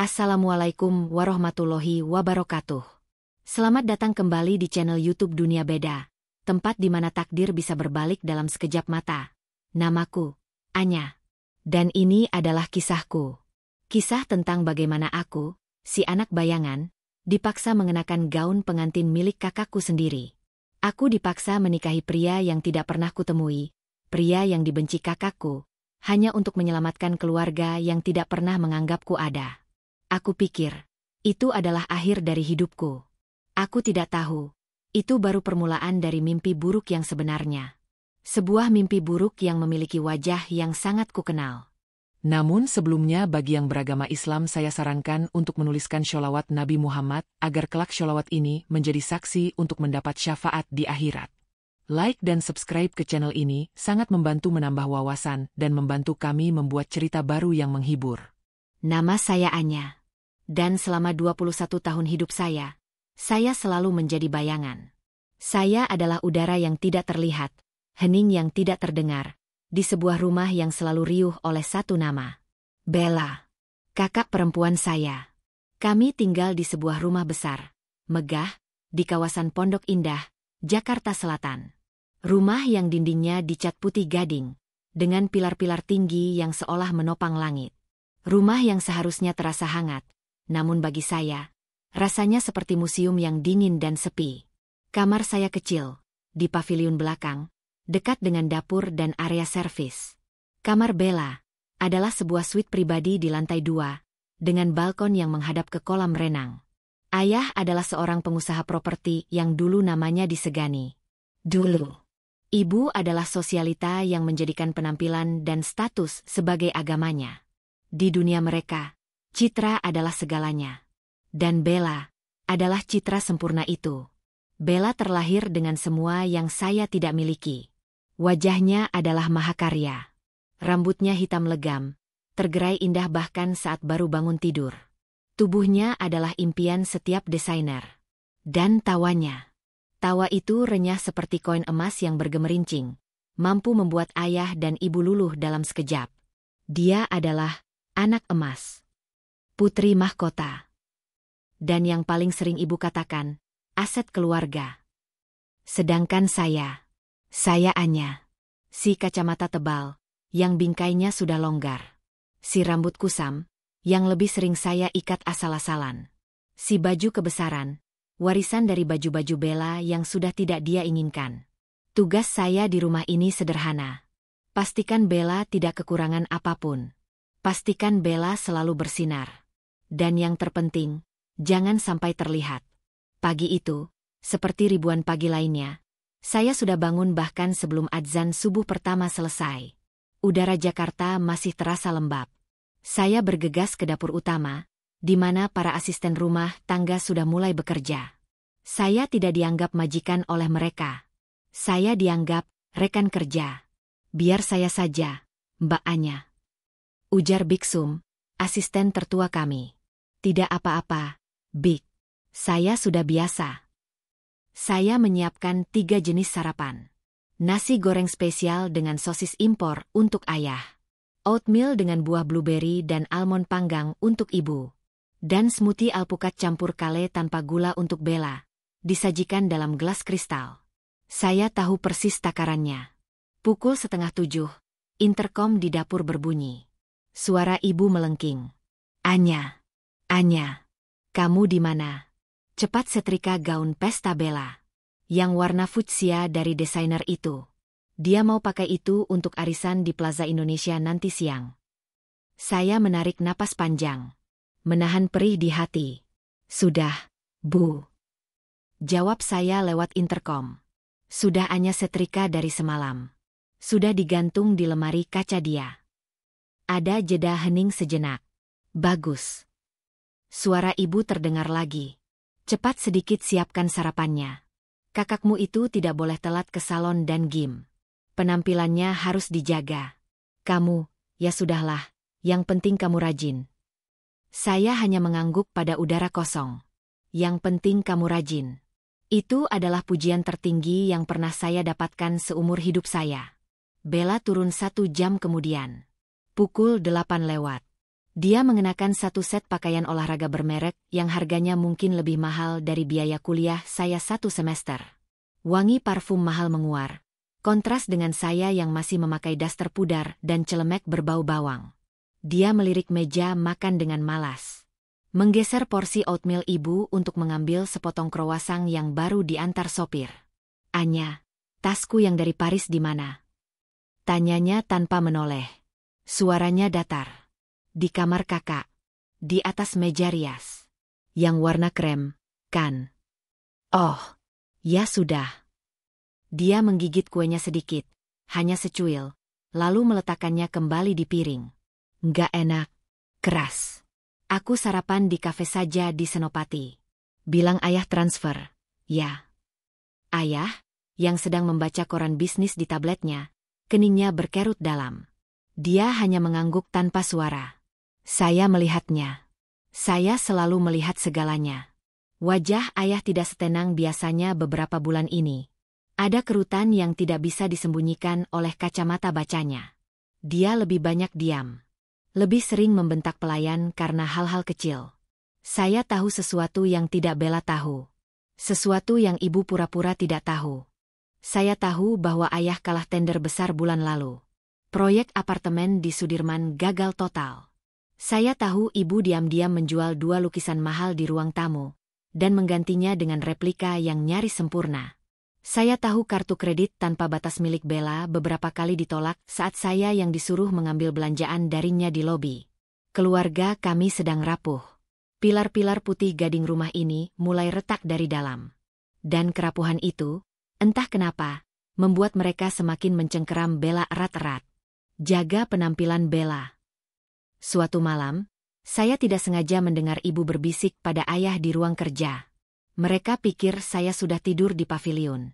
Assalamualaikum warahmatullahi wabarakatuh. Selamat datang kembali di channel YouTube Dunia Beda, tempat di mana takdir bisa berbalik dalam sekejap mata. Namaku Anya. Dan ini adalah kisahku. Kisah tentang bagaimana aku, si anak bayangan, dipaksa mengenakan gaun pengantin milik kakakku sendiri. Aku dipaksa menikahi pria yang tidak pernah kutemui, pria yang dibenci kakakku, hanya untuk menyelamatkan keluarga yang tidak pernah menganggapku ada. Aku pikir, itu adalah akhir dari hidupku. Aku tidak tahu, itu baru permulaan dari mimpi buruk yang sebenarnya. Sebuah mimpi buruk yang memiliki wajah yang sangat kukenal. Namun sebelumnya bagi yang beragama Islam saya sarankan untuk menuliskan sholawat Nabi Muhammad agar kelak sholawat ini menjadi saksi untuk mendapat syafaat di akhirat. Like dan subscribe ke channel ini sangat membantu menambah wawasan dan membantu kami membuat cerita baru yang menghibur. Nama saya Anya. Dan selama 21 tahun hidup saya selalu menjadi bayangan. Saya adalah udara yang tidak terlihat, hening yang tidak terdengar, di sebuah rumah yang selalu riuh oleh satu nama. Bella. Kakak perempuan saya. Kami tinggal di sebuah rumah besar, megah, di kawasan Pondok Indah, Jakarta Selatan. Rumah yang dindingnya dicat putih gading, dengan pilar-pilar tinggi yang seolah menopang langit. Rumah yang seharusnya terasa hangat, namun bagi saya, rasanya seperti museum yang dingin dan sepi. Kamar saya kecil, di paviliun belakang, dekat dengan dapur dan area servis. Kamar Bella adalah sebuah suite pribadi di lantai 2, dengan balkon yang menghadap ke kolam renang. Ayah adalah seorang pengusaha properti yang dulu namanya disegani. Dulu. Ibu adalah sosialita yang menjadikan penampilan dan status sebagai agamanya. Di dunia mereka, citra adalah segalanya. Dan Bella adalah citra sempurna itu. Bella terlahir dengan semua yang saya tidak miliki. Wajahnya adalah mahakarya. Rambutnya hitam legam, tergerai indah bahkan saat baru bangun tidur. Tubuhnya adalah impian setiap desainer. Dan tawanya. Tawa itu renyah seperti koin emas yang bergemerincing, mampu membuat ayah dan ibu luluh dalam sekejap. Dia adalah anak emas. Putri mahkota. Dan yang paling sering ibu katakan, aset keluarga. Sedangkan saya Anya. Si kacamata tebal, yang bingkainya sudah longgar. Si rambut kusam, yang lebih sering saya ikat asal-asalan. Si baju kebesaran, warisan dari baju-baju Bella yang sudah tidak dia inginkan. Tugas saya di rumah ini sederhana. Pastikan Bella tidak kekurangan apapun. Pastikan Bella selalu bersinar. Dan yang terpenting, jangan sampai terlihat. Pagi itu, seperti ribuan pagi lainnya, saya sudah bangun bahkan sebelum adzan subuh pertama selesai. Udara Jakarta masih terasa lembab. Saya bergegas ke dapur utama, di mana para asisten rumah tangga sudah mulai bekerja. Saya tidak dianggap majikan oleh mereka. Saya dianggap rekan kerja. Biar saya saja, Mbak Anya. Ujar Biksum, asisten tertua kami. Tidak apa-apa, Bik. Saya sudah biasa. Saya menyiapkan 3 jenis sarapan. Nasi goreng spesial dengan sosis impor untuk ayah. Oatmeal dengan buah blueberry dan almond panggang untuk ibu. Dan smoothie alpukat campur kale tanpa gula untuk Bella. Disajikan dalam gelas kristal. Saya tahu persis takarannya. Pukul 6:30, interkom di dapur berbunyi. Suara ibu melengking. Anya. Kamu di mana? Cepat setrika gaun pesta Bella. Yang warna fuchsia dari desainer itu. Dia mau pakai itu untuk arisan di Plaza Indonesia nanti siang. Saya menarik napas panjang. Menahan perih di hati. Sudah, Bu. Jawab saya lewat interkom. Sudah Anya setrika dari semalam. Sudah digantung di lemari kaca dia. Ada jeda hening sejenak. Bagus. Suara ibu terdengar lagi. Cepat sedikit siapkan sarapannya. Kakakmu itu tidak boleh telat ke salon dan gym. Penampilannya harus dijaga. Kamu, ya sudahlah, yang penting kamu rajin. Saya hanya mengangguk pada udara kosong. Yang penting kamu rajin. Itu adalah pujian tertinggi yang pernah saya dapatkan seumur hidup saya. Bella turun 1 jam kemudian. Pukul 8 lewat. Dia mengenakan satu set pakaian olahraga bermerek yang harganya mungkin lebih mahal dari biaya kuliah saya satu semester. Wangi parfum mahal menguar, kontras dengan saya yang masih memakai daster pudar dan celemek berbau bawang. Dia melirik meja makan dengan malas. Menggeser porsi oatmeal ibu untuk mengambil sepotong croissant yang baru diantar sopir. "Anya, tasku yang dari Paris di mana?" Tanyanya tanpa menoleh. Suaranya datar. "Di kamar kakak. Di atas meja rias. Yang warna krem, kan?" "Oh, ya sudah." Dia menggigit kuenya sedikit, hanya secuil, lalu meletakkannya kembali di piring. "Nggak enak. Keras. Aku sarapan di kafe saja di Senopati." "Bilang ayah transfer." "Ya." Ayah, yang sedang membaca koran bisnis di tabletnya, keningnya berkerut dalam. Dia hanya mengangguk tanpa suara. Saya melihatnya. Saya selalu melihat segalanya. Wajah ayah tidak setenang biasanya beberapa bulan ini. Ada kerutan yang tidak bisa disembunyikan oleh kacamata bacanya. Dia lebih banyak diam. Lebih sering membentak pelayan karena hal-hal kecil. Saya tahu sesuatu yang tidak Bella tahu. Sesuatu yang ibu pura-pura tidak tahu. Saya tahu bahwa ayah kalah tender besar bulan lalu. Proyek apartemen di Sudirman gagal total. Saya tahu ibu diam-diam menjual 2 lukisan mahal di ruang tamu, dan menggantinya dengan replika yang nyaris sempurna. Saya tahu kartu kredit tanpa batas milik Bella beberapa kali ditolak saat saya yang disuruh mengambil belanjaan darinya di lobi. Keluarga kami sedang rapuh. Pilar-pilar putih gading rumah ini mulai retak dari dalam. Dan kerapuhan itu, entah kenapa, membuat mereka semakin mencengkeram Bella erat-erat. Jaga penampilan Bella. Suatu malam, saya tidak sengaja mendengar ibu berbisik pada ayah di ruang kerja. Mereka pikir saya sudah tidur di pavilion.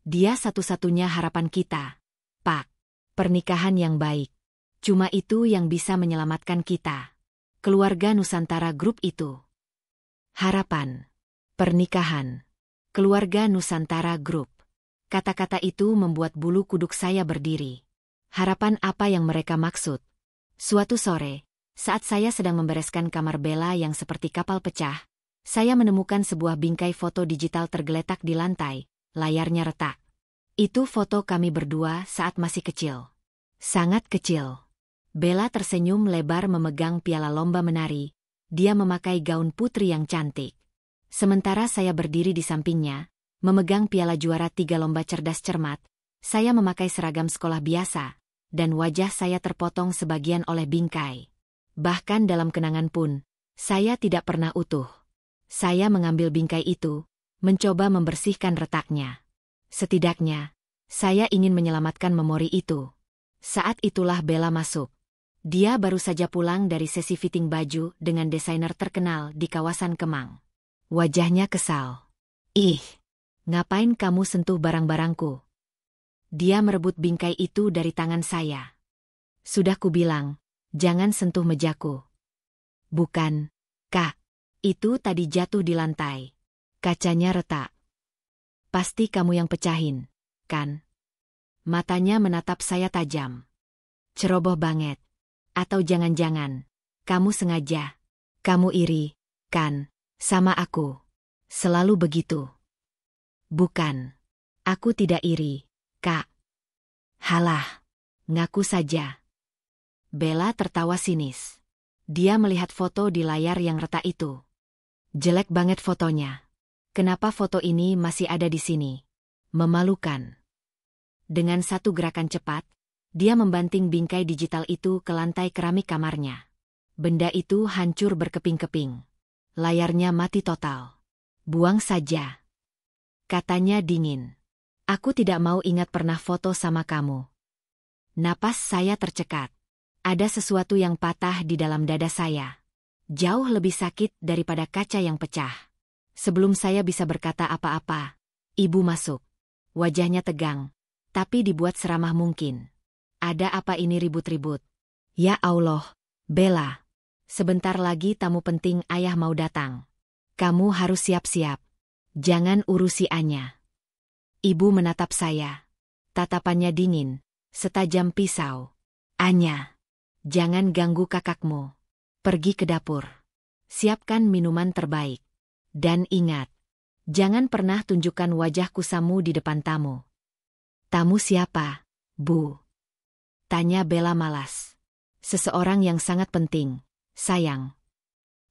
"Dia satu-satunya harapan kita, Pak. Pernikahan yang baik. Cuma itu yang bisa menyelamatkan kita. Keluarga Nusantara Group itu." Harapan. Pernikahan. Keluarga Nusantara Group. Kata-kata itu membuat bulu kuduk saya berdiri. Harapan apa yang mereka maksud? Suatu sore, saat saya sedang membereskan kamar Bella yang seperti kapal pecah, saya menemukan sebuah bingkai foto digital tergeletak di lantai, layarnya retak. Itu foto kami berdua saat masih kecil. Sangat kecil. Bella tersenyum lebar memegang piala lomba menari. Dia memakai gaun putri yang cantik. Sementara saya berdiri di sampingnya, memegang piala juara 3 lomba cerdas cermat, saya memakai seragam sekolah biasa, dan wajah saya terpotong sebagian oleh bingkai. Bahkan dalam kenangan pun, saya tidak pernah utuh. Saya mengambil bingkai itu, mencoba membersihkan retaknya. Setidaknya, saya ingin menyelamatkan memori itu. Saat itulah Bella masuk. Dia baru saja pulang dari sesi fitting baju dengan desainer terkenal di kawasan Kemang. Wajahnya kesal. "Ih, ngapain kamu sentuh barang-barangku?" Dia merebut bingkai itu dari tangan saya. "Sudah kubilang, jangan sentuh mejaku." "Bukan, Kak. Itu tadi jatuh di lantai. Kacanya retak." "Pasti kamu yang pecahin, kan?" Matanya menatap saya tajam. "Ceroboh banget. Atau jangan-jangan, kamu sengaja. Kamu iri, kan, sama aku? Selalu begitu." "Bukan. Aku tidak iri, Kak." "Halah, ngaku saja." Bella tertawa sinis. Dia melihat foto di layar yang retak itu. "Jelek banget fotonya. Kenapa foto ini masih ada di sini? Memalukan." Dengan satu gerakan cepat, dia membanting bingkai digital itu ke lantai keramik kamarnya. Benda itu hancur berkeping-keping. Layarnya mati total. "Buang saja," katanya dingin. "Aku tidak mau ingat pernah foto sama kamu." Napas saya tercekat. Ada sesuatu yang patah di dalam dada saya. Jauh lebih sakit daripada kaca yang pecah. Sebelum saya bisa berkata apa-apa, ibu masuk. Wajahnya tegang, tapi dibuat seramah mungkin. "Ada apa ini ribut-ribut?" "Ya Allah, Bella. Sebentar lagi tamu penting ayah mau datang. Kamu harus siap-siap. Jangan urusi Anya." Ibu menatap saya. Tatapannya dingin, setajam pisau. "Anya, jangan ganggu kakakmu. Pergi ke dapur. Siapkan minuman terbaik. Dan ingat, jangan pernah tunjukkan wajah kusamu di depan tamu. Tamu siapa, Bu? Tanya Bella malas. Seseorang yang sangat penting, sayang.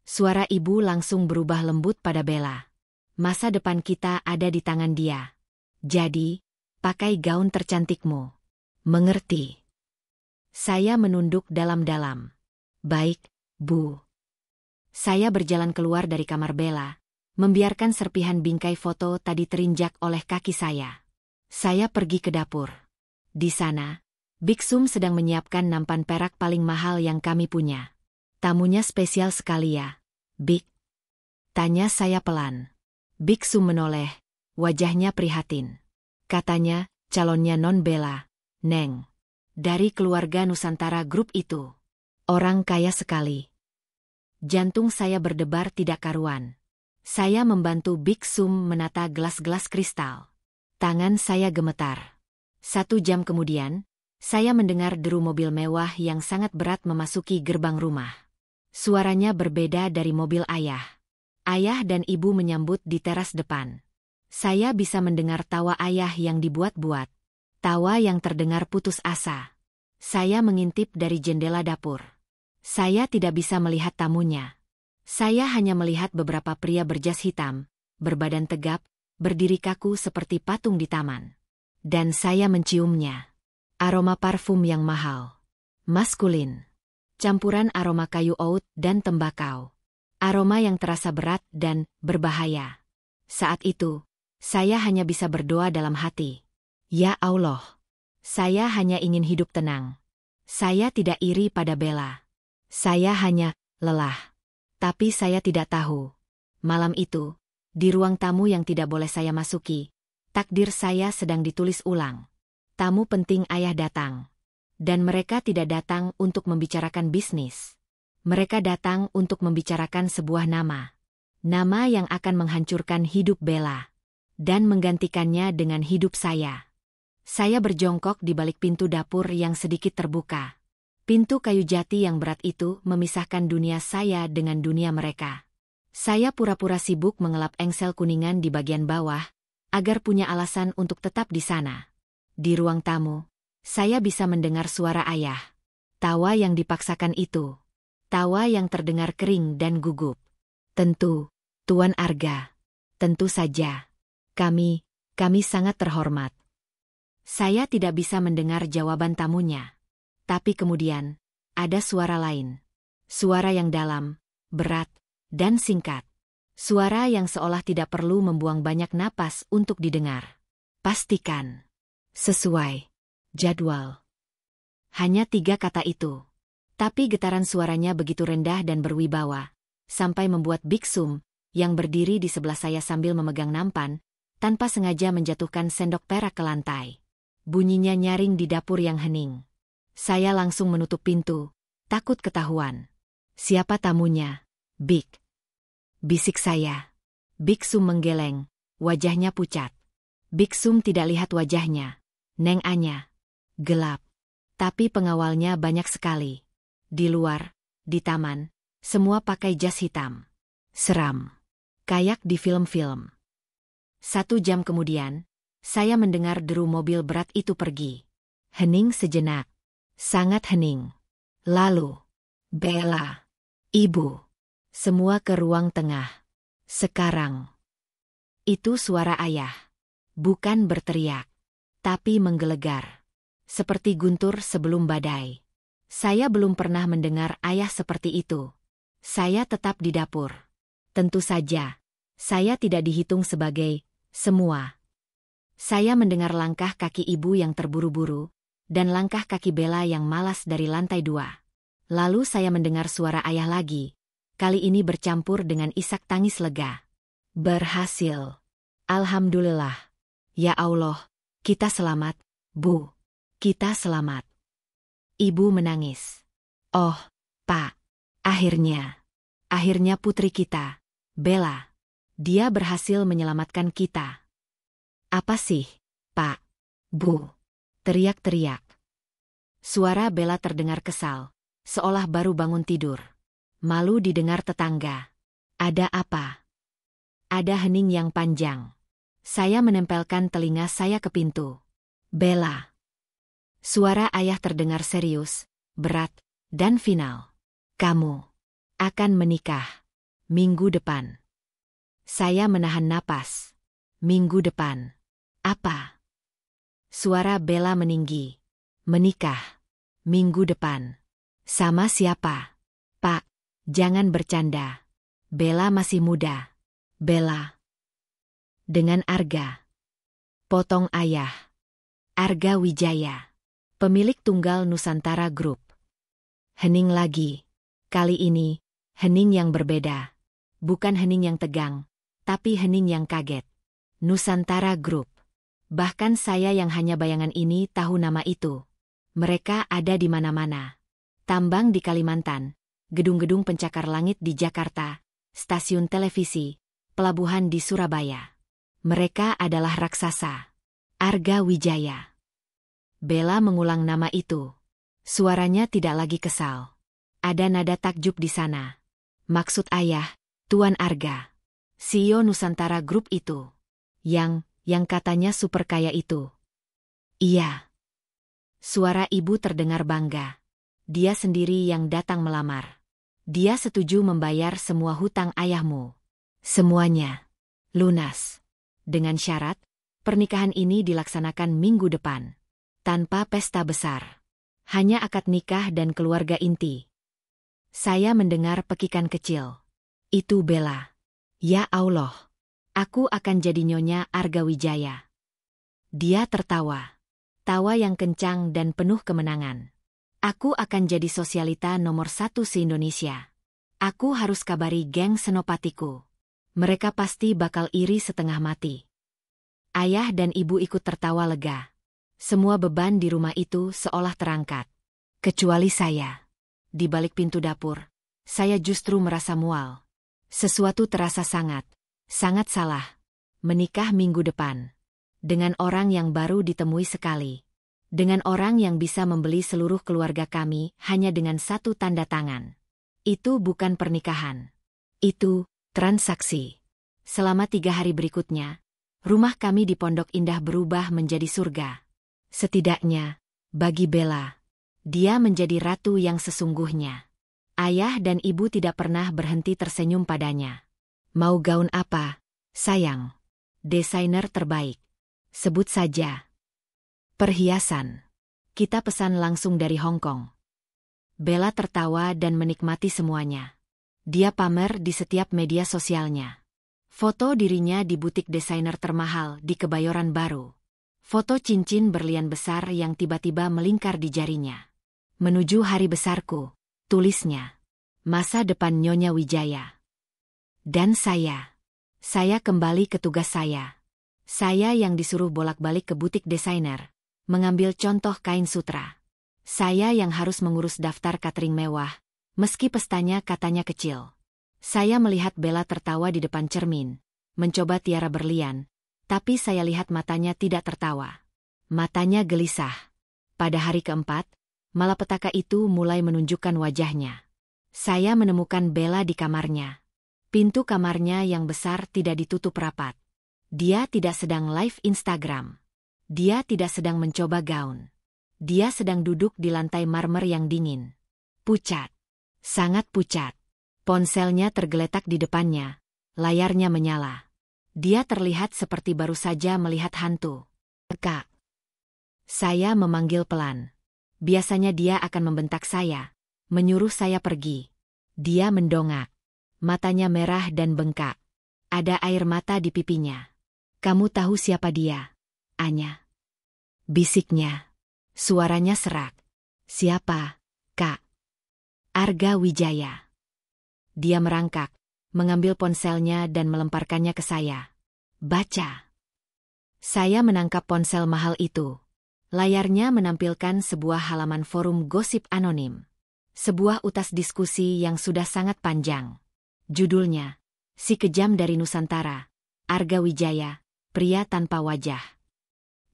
Suara ibu langsung berubah lembut pada Bella. Masa depan kita ada di tangan dia. Jadi, pakai gaun tercantikmu. Mengerti? Saya menunduk dalam-dalam. Baik, Bu. Saya berjalan keluar dari kamar Bella, membiarkan serpihan bingkai foto tadi terinjak oleh kaki saya. Saya pergi ke dapur. Di sana, Big Sum sedang menyiapkan nampan perak paling mahal yang kami punya. Tamunya spesial sekali ya, Big? Tanya saya pelan. Big Sum menoleh, wajahnya prihatin. Katanya, calonnya Non Bella, Neng. Dari keluarga Nusantara Group itu. Orang kaya sekali. Jantung saya berdebar tidak karuan. Saya membantu Big Sum menata gelas-gelas kristal. Tangan saya gemetar. 1 jam kemudian, saya mendengar deru mobil mewah yang sangat berat memasuki gerbang rumah. Suaranya berbeda dari mobil ayah. Ayah dan ibu menyambut di teras depan. Saya bisa mendengar tawa ayah yang dibuat-buat. Tawa yang terdengar putus asa. Saya mengintip dari jendela dapur. Saya tidak bisa melihat tamunya. Saya hanya melihat beberapa pria berjas hitam, berbadan tegap, berdiri kaku seperti patung di taman. Dan saya menciumnya. Aroma parfum yang mahal. Maskulin. Campuran aroma kayu oud dan tembakau. Aroma yang terasa berat dan berbahaya. Saat itu, saya hanya bisa berdoa dalam hati. Ya Allah. Saya hanya ingin hidup tenang. Saya tidak iri pada Bella. Saya hanya lelah. Tapi saya tidak tahu. Malam itu, di ruang tamu yang tidak boleh saya masuki, takdir saya sedang ditulis ulang. Tamu penting ayah datang. Dan mereka tidak datang untuk membicarakan bisnis. Mereka datang untuk membicarakan sebuah nama. Nama yang akan menghancurkan hidup Bella. Dan menggantikannya dengan hidup saya. Saya berjongkok di balik pintu dapur yang sedikit terbuka. Pintu kayu jati yang berat itu memisahkan dunia saya dengan dunia mereka. Saya pura-pura sibuk mengelap engsel kuningan di bagian bawah, agar punya alasan untuk tetap di sana. Di ruang tamu, saya bisa mendengar suara ayah. Tawa yang dipaksakan itu. Tawa yang terdengar kering dan gugup. Tentu, Tuan Arga. Tentu saja. Kami sangat terhormat. Saya tidak bisa mendengar jawaban tamunya. Tapi kemudian, ada suara lain. Suara yang dalam, berat, dan singkat. Suara yang seolah tidak perlu membuang banyak napas untuk didengar. Pastikan. Sesuai. Jadwal. Hanya 3 kata itu. Tapi getaran suaranya begitu rendah dan berwibawa, sampai membuat Big Sum, yang berdiri di sebelah saya sambil memegang nampan, tanpa sengaja menjatuhkan sendok perak ke lantai. Bunyinya nyaring di dapur yang hening. Saya langsung menutup pintu, takut ketahuan. Siapa tamunya? Big. Bisik saya. Big Sum menggeleng, wajahnya pucat. Big Sum tidak lihat wajahnya. Neng Anya. Gelap. Tapi pengawalnya banyak sekali. Di luar, di taman, semua pakai jas hitam. Seram. Kayak di film-film. 1 jam kemudian, saya mendengar deru mobil berat itu pergi. Hening sejenak. Sangat hening. Lalu, Bella, Ibu, semua ke ruang tengah. Sekarang. Itu suara ayah. Bukan berteriak, tapi menggelegar. Seperti guntur sebelum badai. Saya belum pernah mendengar ayah seperti itu. Saya tetap di dapur. Tentu saja, saya tidak dihitung sebagai semua. Saya mendengar langkah kaki ibu yang terburu-buru, dan langkah kaki Bella yang malas dari lantai 2. Lalu saya mendengar suara ayah lagi, kali ini bercampur dengan isak tangis lega. Berhasil. Alhamdulillah. Ya Allah, kita selamat, Bu. Kita selamat. Ibu menangis. Oh, Pak. Akhirnya putri kita, Bella. Dia berhasil menyelamatkan kita. Apa sih, Pak? Bu. Teriak-teriak. Suara Bella terdengar kesal, seolah baru bangun tidur. Malu didengar tetangga. Ada apa? Ada hening yang panjang. Saya menempelkan telinga saya ke pintu. Bella. Suara ayah terdengar serius, berat, dan final. Kamu akan menikah minggu depan. Saya menahan napas. Minggu depan. Apa? Suara Bella meninggi. Menikah. Minggu depan. Sama siapa? Pak, jangan bercanda. Bella masih muda. Bella. Dengan Arga. Potong ayah. Arga Wijaya. Pemilik tunggal Nusantara Group. Hening lagi. Kali ini, hening yang berbeda. Bukan hening yang tegang, tapi hening yang kaget. Nusantara Group. Bahkan saya yang hanya bayangan ini tahu nama itu. Mereka ada di mana-mana. Tambang di Kalimantan, gedung-gedung pencakar langit di Jakarta, stasiun televisi, pelabuhan di Surabaya. Mereka adalah raksasa. Arga Wijaya. Bella mengulang nama itu. Suaranya tidak lagi kesal. Ada nada takjub di sana. Maksud ayah, Tuan Arga. CEO Nusantara Group itu. Yang katanya super kaya itu. Iya. Suara ibu terdengar bangga. Dia sendiri yang datang melamar. Dia setuju membayar semua hutang ayahmu. Semuanya. Lunas. Dengan syarat, pernikahan ini dilaksanakan minggu depan. Tanpa pesta besar. Hanya akad nikah dan keluarga inti. Saya mendengar pekikan kecil. Itu Bella. Ya Allah. Aku akan jadi Nyonya Arga Wijaya. Dia tertawa. Tawa yang kencang dan penuh kemenangan. Aku akan jadi sosialita nomor 1 se-Indonesia. Aku harus kabari geng senopatiku. Mereka pasti bakal iri setengah mati. Ayah dan ibu ikut tertawa lega. Semua beban di rumah itu seolah terangkat. Kecuali saya. Di balik pintu dapur, saya justru merasa mual. Sesuatu terasa sangat salah. Menikah minggu depan. Dengan orang yang baru ditemui sekali. Dengan orang yang bisa membeli seluruh keluarga kami hanya dengan satu tanda tangan. Itu bukan pernikahan. Itu transaksi. Selama 3 hari berikutnya, rumah kami di Pondok Indah berubah menjadi surga. Setidaknya, bagi Bella, dia menjadi ratu yang sesungguhnya. Ayah dan ibu tidak pernah berhenti tersenyum padanya. Mau gaun apa, sayang? Desainer terbaik. Sebut saja. Perhiasan. Kita pesan langsung dari Hong Kong. Bella tertawa dan menikmati semuanya. Dia pamer di setiap media sosialnya. Foto dirinya di butik desainer termahal di Kebayoran Baru. Foto cincin berlian besar yang tiba-tiba melingkar di jarinya. Menuju hari besarku, tulisnya. Masa depan Nyonya Wijaya. Dan saya kembali ke tugas saya. Saya yang disuruh bolak-balik ke butik desainer, mengambil contoh kain sutra. Saya yang harus mengurus daftar catering mewah, meski pestanya katanya kecil. Saya melihat Bella tertawa di depan cermin, mencoba tiara berlian, tapi saya lihat matanya tidak tertawa. Matanya gelisah. Pada hari keempat, malapetaka itu mulai menunjukkan wajahnya. Saya menemukan Bella di kamarnya. Pintu kamarnya yang besar tidak ditutup rapat. Dia tidak sedang live Instagram. Dia tidak sedang mencoba gaun. Dia sedang duduk di lantai marmer yang dingin. Pucat. Sangat pucat. Ponselnya tergeletak di depannya. Layarnya menyala. Dia terlihat seperti baru saja melihat hantu. Kak. Saya memanggil pelan. Biasanya dia akan membentak saya, menyuruh saya pergi. Dia mendongak. Matanya merah dan bengkak. Ada air mata di pipinya. Kamu tahu siapa dia? Anya. Bisiknya. Suaranya serak. Siapa, Kak? Arga Wijaya. Dia merangkak, mengambil ponselnya dan melemparkannya ke saya. Baca. Saya menangkap ponsel mahal itu. Layarnya menampilkan sebuah halaman forum gosip anonim. Sebuah utas diskusi yang sudah sangat panjang. Judulnya, Si Kejam dari Nusantara, Arga Wijaya, Pria Tanpa Wajah.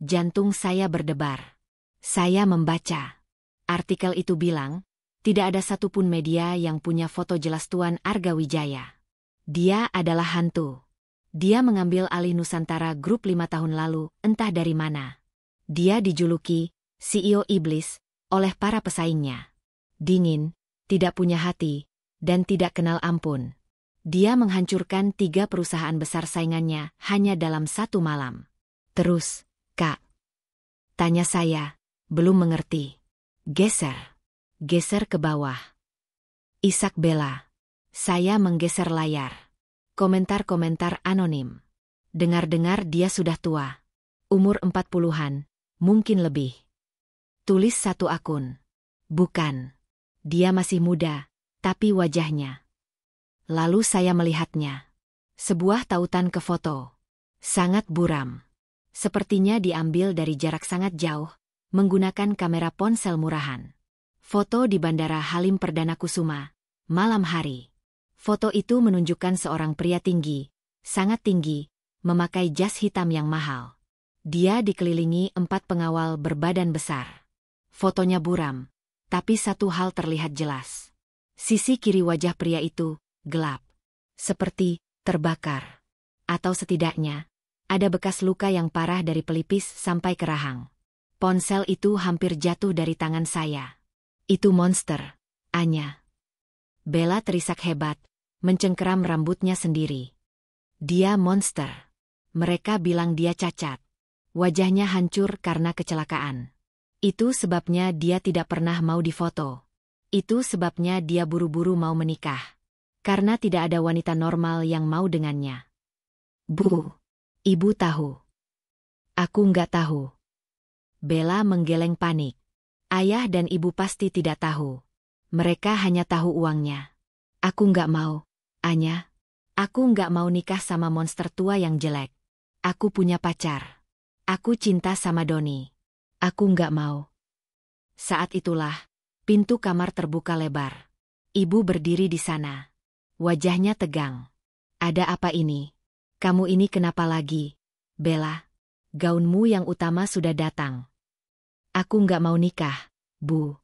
Jantung saya berdebar. Saya membaca. Artikel itu bilang, tidak ada satupun media yang punya foto jelas Tuan Arga Wijaya. Dia adalah hantu. Dia mengambil alih Nusantara Group 5 tahun lalu, entah dari mana. Dia dijuluki CEO Iblis oleh para pesaingnya. Dingin, tidak punya hati, dan tidak kenal ampun. Dia menghancurkan 3 perusahaan besar saingannya hanya dalam 1 malam. Terus, Kak? Tanya saya, belum mengerti. Geser. Geser ke bawah. Isak Bella. Saya menggeser layar. Komentar-komentar anonim. Dengar-dengar dia sudah tua. Umur 40-an, mungkin lebih. Tulis 1 akun. Bukan. Dia masih muda, tapi wajahnya. Lalu saya melihatnya. Sebuah tautan ke foto. Sangat buram. Sepertinya diambil dari jarak sangat jauh, menggunakan kamera ponsel murahan. Foto di Bandara Halim Perdana Kusuma, malam hari. Foto itu menunjukkan seorang pria tinggi, sangat tinggi, memakai jas hitam yang mahal. Dia dikelilingi 4 pengawal berbadan besar. Fotonya buram, tapi satu hal terlihat jelas. Sisi kiri wajah pria itu gelap, seperti terbakar. Atau setidaknya, ada bekas luka yang parah dari pelipis sampai ke rahang. Ponsel itu hampir jatuh dari tangan saya. Itu monster, Anya. Bella terisak hebat, mencengkeram rambutnya sendiri. Dia monster. Mereka bilang dia cacat. Wajahnya hancur karena kecelakaan. Itu sebabnya dia tidak pernah mau difoto. Itu sebabnya dia buru-buru mau menikah. Karena tidak ada wanita normal yang mau dengannya. Bu, ibu tahu. Aku nggak tahu. Bella menggeleng panik. Ayah dan ibu pasti tidak tahu. Mereka hanya tahu uangnya. Aku nggak mau, Anya. Aku nggak mau nikah sama monster tua yang jelek. Aku punya pacar. Aku cinta sama Doni. Aku nggak mau. Saat itulah, pintu kamar terbuka lebar. Ibu berdiri di sana. Wajahnya tegang. Ada apa ini? Kamu ini kenapa lagi, Bella? Gaunmu yang utama sudah datang. Aku nggak mau nikah, Bu.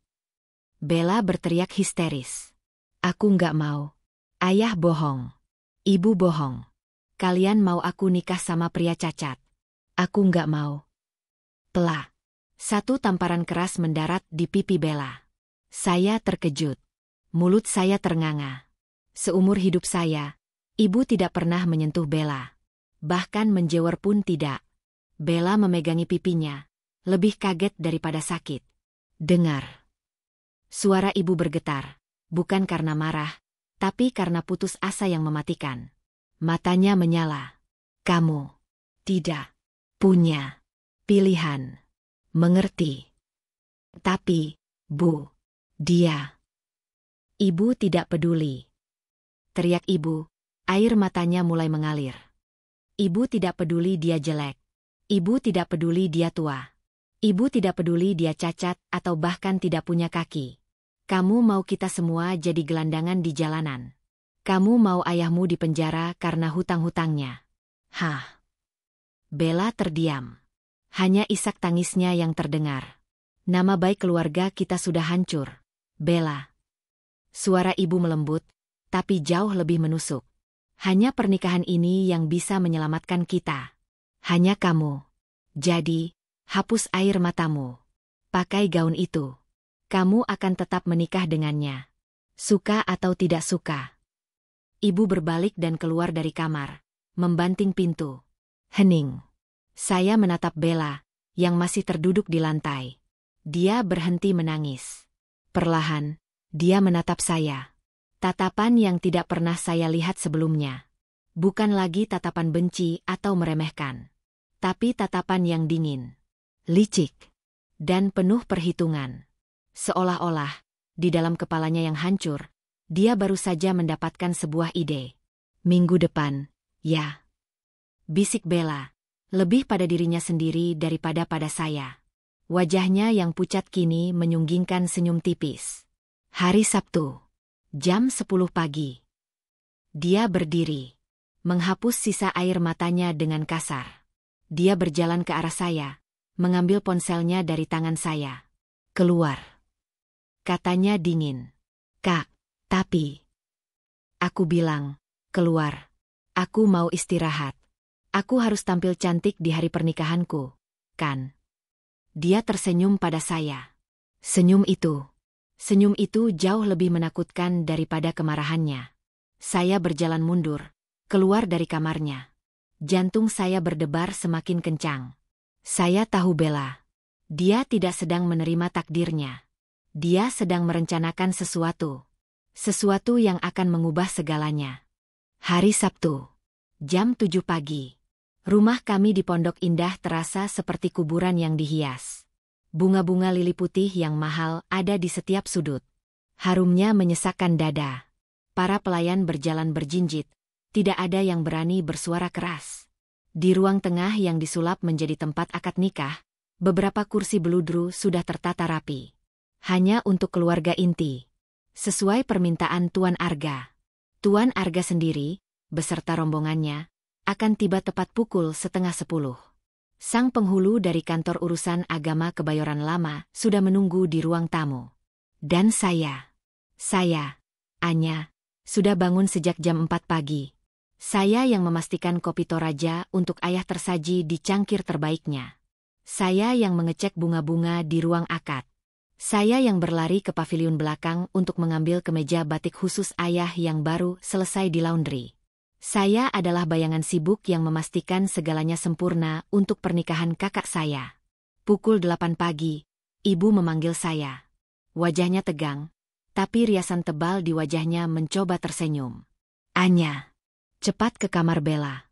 Bella berteriak histeris. Aku nggak mau. Ayah bohong. Ibu bohong. Kalian mau aku nikah sama pria cacat. Aku nggak mau. Telah. 1 tamparan keras mendarat di pipi Bella. Saya terkejut. Mulut saya ternganga. Seumur hidup saya, ibu tidak pernah menyentuh Bella. Bahkan menjewer pun tidak. Bella memegangi pipinya. Lebih kaget daripada sakit. Dengar. Suara ibu bergetar, bukan karena marah, tapi karena putus asa yang mematikan. Matanya menyala. Kamu tidak punya pilihan. Mengerti? Tapi, Bu, dia. Ibu tidak peduli. Teriak ibu, air matanya mulai mengalir. Ibu tidak peduli dia jelek. Ibu tidak peduli dia tua. Ibu tidak peduli dia cacat atau bahkan tidak punya kaki. Kamu mau kita semua jadi gelandangan di jalanan. Kamu mau ayahmu dipenjara karena hutang-hutangnya. Hah? Bella terdiam. Hanya isak tangisnya yang terdengar. Nama baik keluarga kita sudah hancur, Bella. Suara ibu melembut, tapi jauh lebih menusuk. Hanya pernikahan ini yang bisa menyelamatkan kita. Hanya kamu. Jadi, hapus air matamu. Pakai gaun itu. Kamu akan tetap menikah dengannya. Suka atau tidak suka. Ibu berbalik dan keluar dari kamar, membanting pintu. Hening. Saya menatap Bella, yang masih terduduk di lantai. Dia berhenti menangis. Perlahan, dia menatap saya. Tatapan yang tidak pernah saya lihat sebelumnya. Bukan lagi tatapan benci atau meremehkan. Tapi tatapan yang dingin. Licik, dan penuh perhitungan. Seolah-olah, di dalam kepalanya yang hancur, dia baru saja mendapatkan sebuah ide. Minggu depan, ya. Bisik Bella, lebih pada dirinya sendiri daripada pada saya. Wajahnya yang pucat kini menyunggingkan senyum tipis. Hari Sabtu, jam 10 pagi. Dia berdiri, menghapus sisa air matanya dengan kasar. Dia berjalan ke arah saya, mengambil ponselnya dari tangan saya. Keluar. Katanya dingin. Kak, tapi... Aku bilang, keluar. Aku mau istirahat. Aku harus tampil cantik di hari pernikahanku, kan? Dia tersenyum pada saya. Senyum itu jauh lebih menakutkan daripada kemarahannya. Saya berjalan mundur, keluar dari kamarnya. Jantung saya berdebar semakin kencang. Saya tahu Bella. Dia tidak sedang menerima takdirnya. Dia sedang merencanakan sesuatu. Sesuatu yang akan mengubah segalanya. Hari Sabtu. Jam 7 pagi. Rumah kami di Pondok Indah terasa seperti kuburan yang dihias. Bunga-bunga lili putih yang mahal ada di setiap sudut. Harumnya menyesakkan dada. Para pelayan berjalan berjinjit. Tidak ada yang berani bersuara keras. Di ruang tengah yang disulap menjadi tempat akad nikah, beberapa kursi beludru sudah tertata rapi. Hanya untuk keluarga inti. Sesuai permintaan Tuan Arga. Tuan Arga sendiri, beserta rombongannya, akan tiba tepat pukul 9:30. Sang penghulu dari kantor urusan agama Kebayoran Lama sudah menunggu di ruang tamu. Dan saya, Anya, sudah bangun sejak jam 4 pagi. Saya yang memastikan kopi Toraja untuk ayah tersaji di cangkir terbaiknya. Saya yang mengecek bunga-bunga di ruang akad. Saya yang berlari ke paviliun belakang untuk mengambil kemeja batik khusus ayah yang baru selesai di laundry. Saya adalah bayangan sibuk yang memastikan segalanya sempurna untuk pernikahan kakak saya. Pukul 8 pagi, ibu memanggil saya. Wajahnya tegang, tapi riasan tebal di wajahnya mencoba tersenyum. Anya, cepat ke kamar Bella.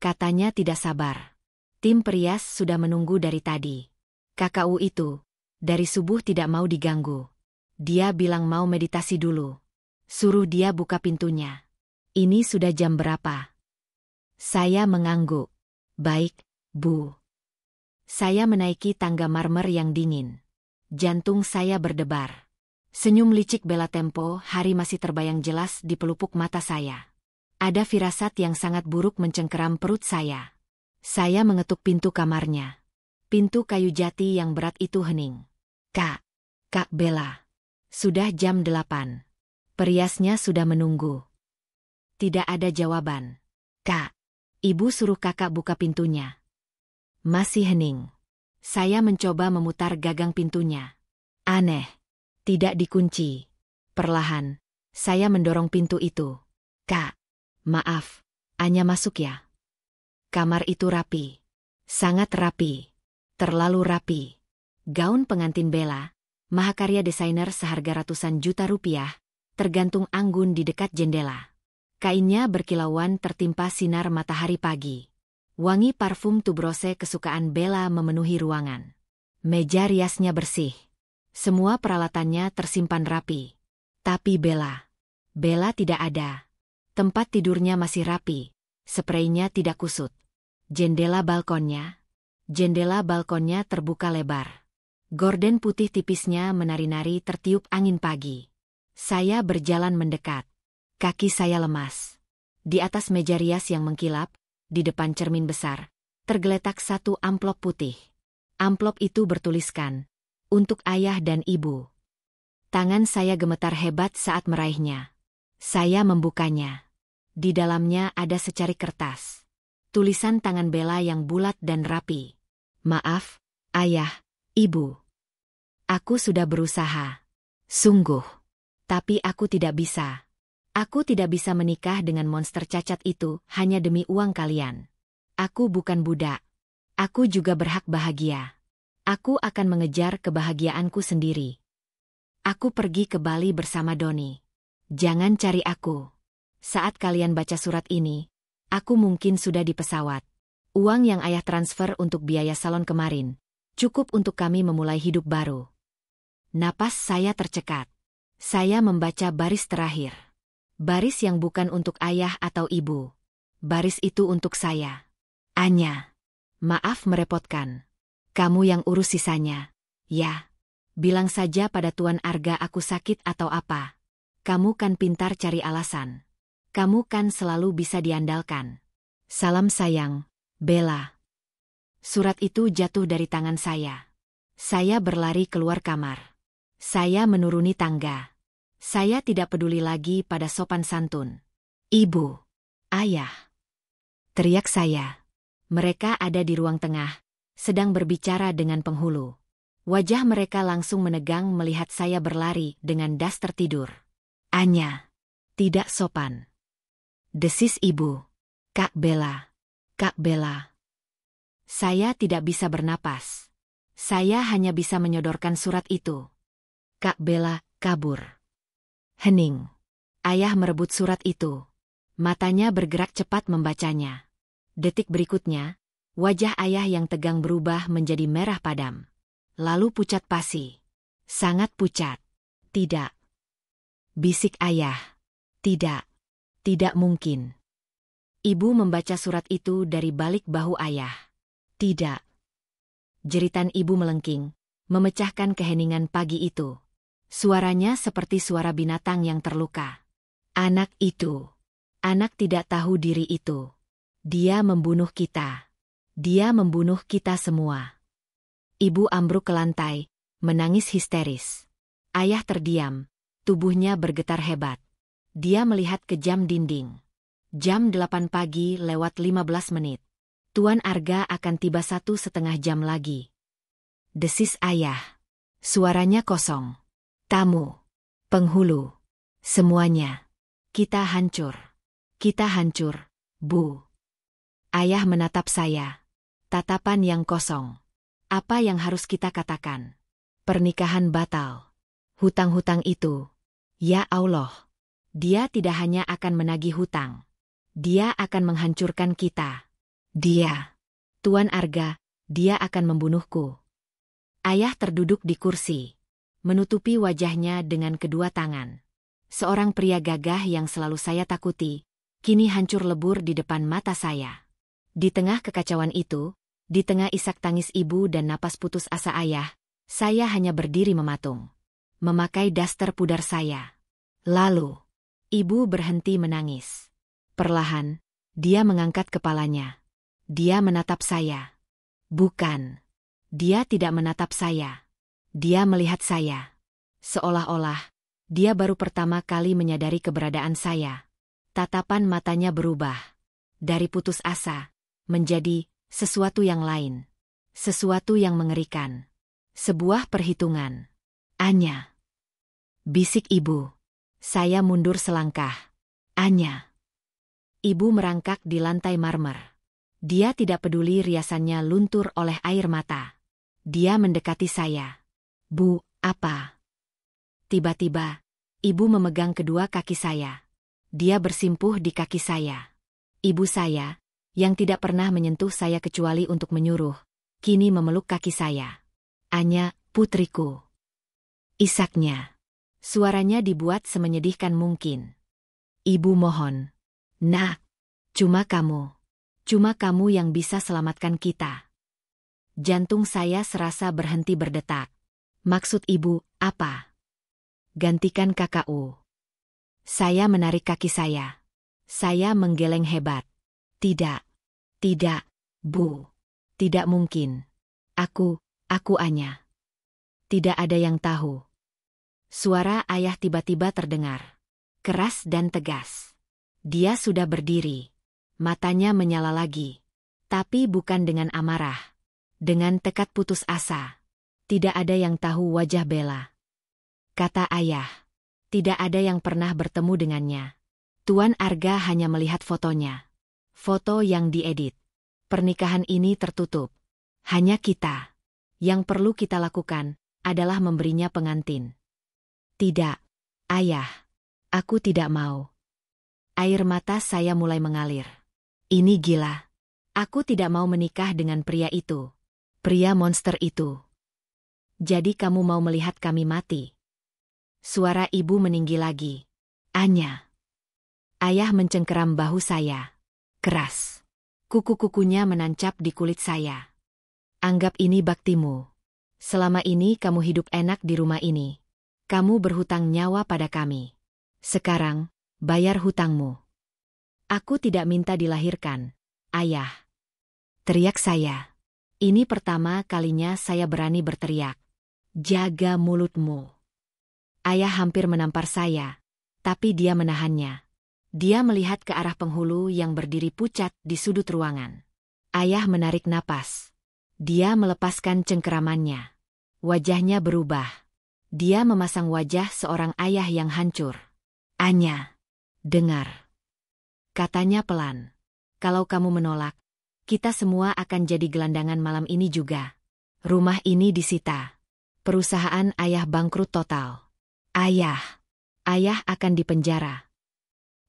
Katanya tidak sabar. Tim perias sudah menunggu dari tadi. KKU itu, dari subuh tidak mau diganggu. Dia bilang mau meditasi dulu. Suruh dia buka pintunya. Ini sudah jam berapa? Saya mengangguk. Baik, Bu. Saya menaiki tangga marmer yang dingin. Jantung saya berdebar. Senyum licik Bella tempo hari masih terbayang jelas di pelupuk mata saya. Ada firasat yang sangat buruk mencengkeram perut saya. Saya mengetuk pintu kamarnya. Pintu kayu jati yang berat itu hening. Kak Bella. Sudah jam 8. Periasnya sudah menunggu. Tidak ada jawaban. Kak, ibu suruh kakak buka pintunya. Masih hening. Saya mencoba memutar gagang pintunya. Aneh. Tidak dikunci. Perlahan, saya mendorong pintu itu. Kak, maaf, Anya masuk ya. Kamar itu rapi. Sangat rapi. Terlalu rapi. Gaun pengantin Bella, mahakarya desainer seharga ratusan juta rupiah, tergantung anggun di dekat jendela. Kainnya berkilauan tertimpa sinar matahari pagi. Wangi parfum tubrose kesukaan Bella memenuhi ruangan. Meja riasnya bersih. Semua peralatannya tersimpan rapi. Tapi Bella tidak ada. Tempat tidurnya masih rapi. Spraynya tidak kusut. Jendela balkonnya terbuka lebar. Gorden putih tipisnya menari-nari tertiup angin pagi. Saya berjalan mendekat. Kaki saya lemas. Di atas meja rias yang mengkilap, di depan cermin besar, tergeletak satu amplop putih. Amplop itu bertuliskan, untuk ayah dan ibu. Tangan saya gemetar hebat saat meraihnya. Saya membukanya. Di dalamnya ada secari kertas. Tulisan tangan Bella yang bulat dan rapi. Maaf, ayah, ibu. Aku sudah berusaha. Sungguh. Tapi aku tidak bisa. Aku tidak bisa menikah dengan monster cacat itu hanya demi uang kalian. Aku bukan budak. Aku juga berhak bahagia. Aku akan mengejar kebahagiaanku sendiri. Aku pergi ke Bali bersama Doni. Jangan cari aku. Saat kalian baca surat ini, aku mungkin sudah di pesawat. Uang yang ayah transfer untuk biaya salon kemarin, cukup untuk kami memulai hidup baru. Napas saya tercekat. Saya membaca baris terakhir. Baris yang bukan untuk ayah atau ibu. Baris itu untuk saya. Anya. Maaf merepotkan. Kamu yang urus sisanya. Ya. Bilang saja pada Tuan Arga aku sakit atau apa. Kamu kan pintar cari alasan. Kamu kan selalu bisa diandalkan. Salam sayang, Bella. Surat itu jatuh dari tangan saya. Saya berlari keluar kamar. Saya menuruni tangga. Saya tidak peduli lagi pada sopan santun. Ibu, ayah, teriak saya. Mereka ada di ruang tengah, sedang berbicara dengan penghulu. Wajah mereka langsung menegang melihat saya berlari dengan das tertidur. Anya, tidak sopan. Desis ibu. Kak Bella, Kak Bella. Saya tidak bisa bernapas. Saya hanya bisa menyodorkan surat itu. Kak Bella kabur. Hening. Ayah merebut surat itu. Matanya bergerak cepat membacanya. Detik berikutnya, wajah ayah yang tegang berubah menjadi merah padam. Lalu pucat pasi. Sangat pucat. Tidak. Bisik ayah. Tidak. Tidak mungkin. Ibu membaca surat itu dari balik bahu ayah. Tidak. Jeritan ibu melengking, memecahkan keheningan pagi itu. Suaranya seperti suara binatang yang terluka. Anak itu. Anak tidak tahu diri itu. Dia membunuh kita. Dia membunuh kita semua. Ibu ambruk ke lantai, menangis histeris. Ayah terdiam, tubuhnya bergetar hebat. Dia melihat ke jam dinding. Jam 8 pagi lewat 15 menit. Tuan Arga akan tiba 1,5 jam lagi. Desis ayah. Suaranya kosong. Tamu. Penghulu. Semuanya. Kita hancur. Kita hancur, Bu. Ayah menatap saya. Tatapan yang kosong. Apa yang harus kita katakan? Pernikahan batal. Hutang-hutang itu. Ya Allah. Dia tidak hanya akan menagih hutang. Dia akan menghancurkan kita. Dia. Tuan Arga, dia akan membunuhku. Ayah terduduk di kursi. Menutupi wajahnya dengan kedua tangan. Seorang pria gagah yang selalu saya takuti, kini hancur lebur di depan mata saya. Di tengah kekacauan itu, di tengah isak tangis ibu dan napas putus asa ayah, saya hanya berdiri mematung. Memakai daster pudar saya. Lalu, ibu berhenti menangis. Perlahan, dia mengangkat kepalanya. Dia menatap saya. Bukan. Dia tidak menatap saya. Dia melihat saya. Seolah-olah, dia baru pertama kali menyadari keberadaan saya. Tatapan matanya berubah. Dari putus asa, menjadi sesuatu yang lain. Sesuatu yang mengerikan. Sebuah perhitungan. Anya. Bisik ibu. Saya mundur selangkah. Anya. Ibu merangkak di lantai marmer. Dia tidak peduli riasannya luntur oleh air mata. Dia mendekati saya. Bu, apa? Tiba-tiba, ibu memegang kedua kaki saya. Dia bersimpuh di kaki saya. Ibu saya, yang tidak pernah menyentuh saya kecuali untuk menyuruh, kini memeluk kaki saya. Anya, putriku. Isaknya. Suaranya dibuat semenyedihkan mungkin. Ibu mohon. Nak, cuma kamu. Cuma kamu yang bisa selamatkan kita. Jantung saya serasa berhenti berdetak. Maksud ibu, apa? Gantikan kakakku. Saya menarik kaki saya. Saya menggeleng hebat. Tidak. Tidak, Bu. Tidak mungkin. Aku Anya. Tidak ada yang tahu. Suara ayah tiba-tiba terdengar. Keras dan tegas. Dia sudah berdiri. Matanya menyala lagi. Tapi bukan dengan amarah. Dengan tekad putus asa. Tidak ada yang tahu wajah Bella. Kata ayah. Tidak ada yang pernah bertemu dengannya. Tuan Arga hanya melihat fotonya. Foto yang diedit. Pernikahan ini tertutup. Hanya kita. Yang perlu kita lakukan adalah memberinya pengantin. Tidak, ayah. Aku tidak mau. Air mata saya mulai mengalir. Ini gila. Aku tidak mau menikah dengan pria itu. Pria monster itu. Jadi kamu mau melihat kami mati? Suara ibu meninggi lagi. Anya. Ayah mencengkeram bahu saya. Keras. Kuku-kukunya menancap di kulit saya. Anggap ini baktimu. Selama ini kamu hidup enak di rumah ini. Kamu berhutang nyawa pada kami. Sekarang, bayar hutangmu. Aku tidak minta dilahirkan, ayah. Teriak saya. Ini pertama kalinya saya berani berteriak. Jaga mulutmu. Ayah hampir menampar saya, tapi dia menahannya. Dia melihat ke arah penghulu yang berdiri pucat di sudut ruangan. Ayah menarik napas. Dia melepaskan cengkeramannya. Wajahnya berubah. Dia memasang wajah seorang ayah yang hancur. "Anya, dengar," katanya pelan. "Kalau kamu menolak, kita semua akan jadi gelandangan malam ini juga. Rumah ini disita. Perusahaan ayah bangkrut total. Ayah akan dipenjara."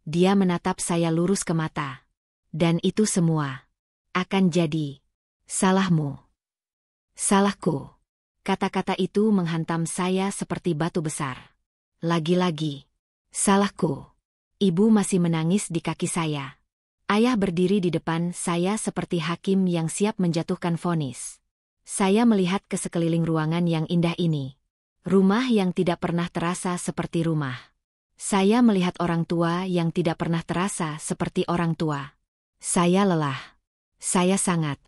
Dia menatap saya lurus ke mata. "Dan itu semua akan jadi salahmu." "Salahku." Kata-kata itu menghantam saya seperti batu besar. Lagi-lagi, salahku. Ibu masih menangis di kaki saya. Ayah berdiri di depan saya seperti hakim yang siap menjatuhkan vonis. Saya melihat ke sekeliling ruangan yang indah ini. Rumah yang tidak pernah terasa seperti rumah. Saya melihat orang tua yang tidak pernah terasa seperti orang tua. Saya lelah. Saya sangat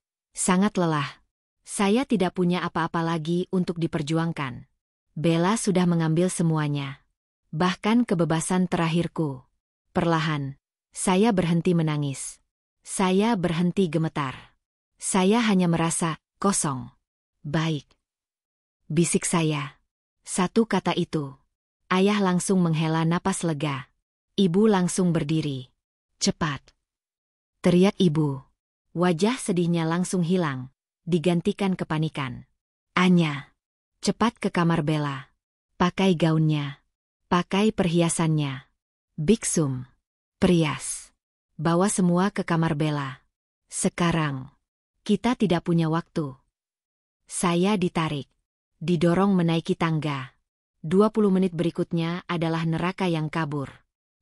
lelah. Saya tidak punya apa-apa lagi untuk diperjuangkan. Bella sudah mengambil semuanya. Bahkan kebebasan terakhirku. Perlahan, saya berhenti menangis. Saya berhenti gemetar. Saya hanya merasa kosong. "Baik," bisik saya. Satu kata itu. Ayah langsung menghela napas lega. Ibu langsung berdiri. "Cepat," teriak ibu. Wajah sedihnya langsung hilang, digantikan kepanikan. "Anya, cepat ke kamar Bella. Pakai gaunnya. Pakai perhiasannya. Biksum, perias. Bawa semua ke kamar Bella. Sekarang. Kita tidak punya waktu." Saya ditarik. Didorong menaiki tangga. 20 menit berikutnya adalah neraka yang kabur.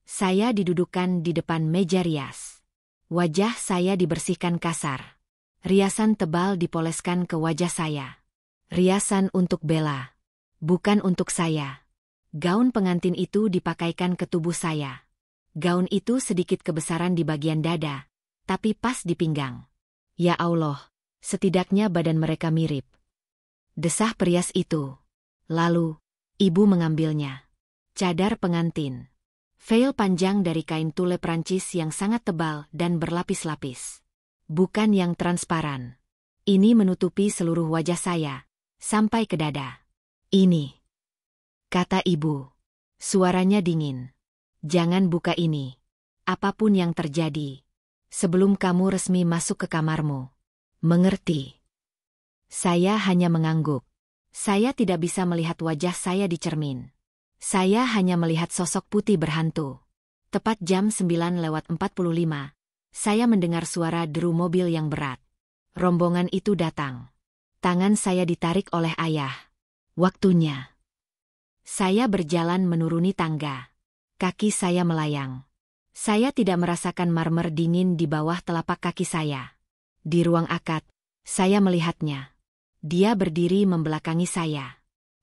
Saya didudukkan di depan meja rias. Wajah saya dibersihkan kasar. Riasan tebal dipoleskan ke wajah saya. Riasan untuk Bella. Bukan untuk saya. Gaun pengantin itu dipakaikan ke tubuh saya. Gaun itu sedikit kebesaran di bagian dada, tapi pas di pinggang. Ya Allah, setidaknya badan mereka mirip. Desah perias itu. Lalu, ibu mengambilnya. Cadar pengantin. Veil panjang dari kain tule Prancis yang sangat tebal dan berlapis-lapis. Bukan yang transparan. Ini menutupi seluruh wajah saya, sampai ke dada. "Ini," kata ibu. Suaranya dingin. "Jangan buka ini. Apapun yang terjadi. Sebelum kamu resmi masuk ke kamarmu. Mengerti?" Saya hanya mengangguk. Saya tidak bisa melihat wajah saya di cermin. Saya hanya melihat sosok putih berhantu. Tepat jam 9:45, saya mendengar suara deru mobil yang berat. Rombongan itu datang. Tangan saya ditarik oleh ayah. Waktunya. Saya berjalan menuruni tangga. Kaki saya melayang. Saya tidak merasakan marmer dingin di bawah telapak kaki saya. Di ruang akad, saya melihatnya. Dia berdiri membelakangi saya.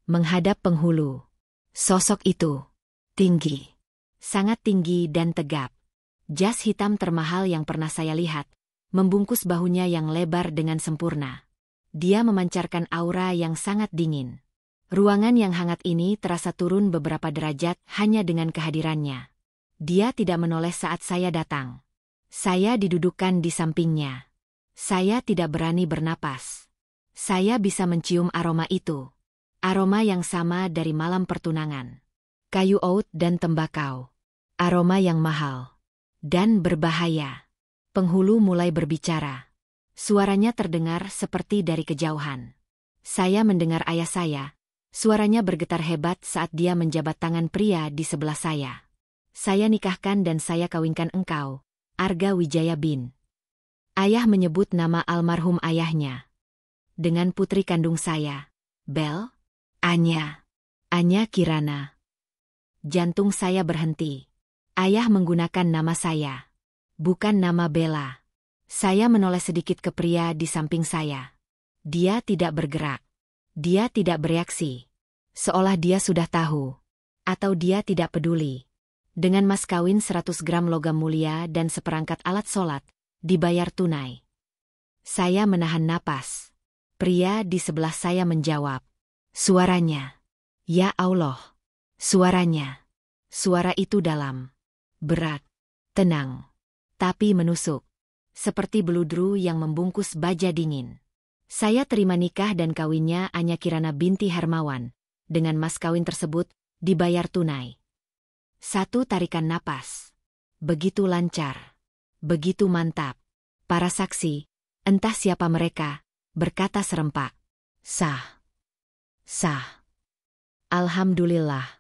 Menghadap penghulu. Sosok itu. Tinggi. Sangat tinggi dan tegap. Jas hitam termahal yang pernah saya lihat. Membungkus bahunya yang lebar dengan sempurna. Dia memancarkan aura yang sangat dingin. Ruangan yang hangat ini terasa turun beberapa derajat hanya dengan kehadirannya. Dia tidak menoleh saat saya datang. Saya didudukkan di sampingnya. Saya tidak berani bernapas. Saya bisa mencium aroma itu. Aroma yang sama dari malam pertunangan. Kayu oud dan tembakau. Aroma yang mahal. Dan berbahaya. Penghulu mulai berbicara. Suaranya terdengar seperti dari kejauhan. Saya mendengar ayah saya. Suaranya bergetar hebat saat dia menjabat tangan pria di sebelah saya. "Saya nikahkan dan saya kawinkan engkau, Arga Wijaya bin." Ayah menyebut nama almarhum ayahnya. "Dengan putri kandung saya, Bel, Anya Kirana." Jantung saya berhenti. Ayah menggunakan nama saya. Bukan nama Bella. Saya menoleh sedikit ke pria di samping saya. Dia tidak bergerak. Dia tidak bereaksi. Seolah dia sudah tahu. Atau dia tidak peduli. Dengan mas kawin 100 gram logam mulia dan seperangkat alat sholat, dibayar tunai. Saya menahan napas. Pria di sebelah saya menjawab. Suaranya. Ya Allah. Suaranya. Suara itu dalam. Berat. Tenang. Tapi menusuk. Seperti beludru yang membungkus baja dingin. Saya terima nikah dan kawinnya Anya Kirana binti Hermawan. Dengan mas kawin tersebut, dibayar tunai. Satu tarikan napas. Begitu lancar. Begitu mantap. Para saksi, entah siapa mereka, berkata serempak. Sah. Sah. Alhamdulillah.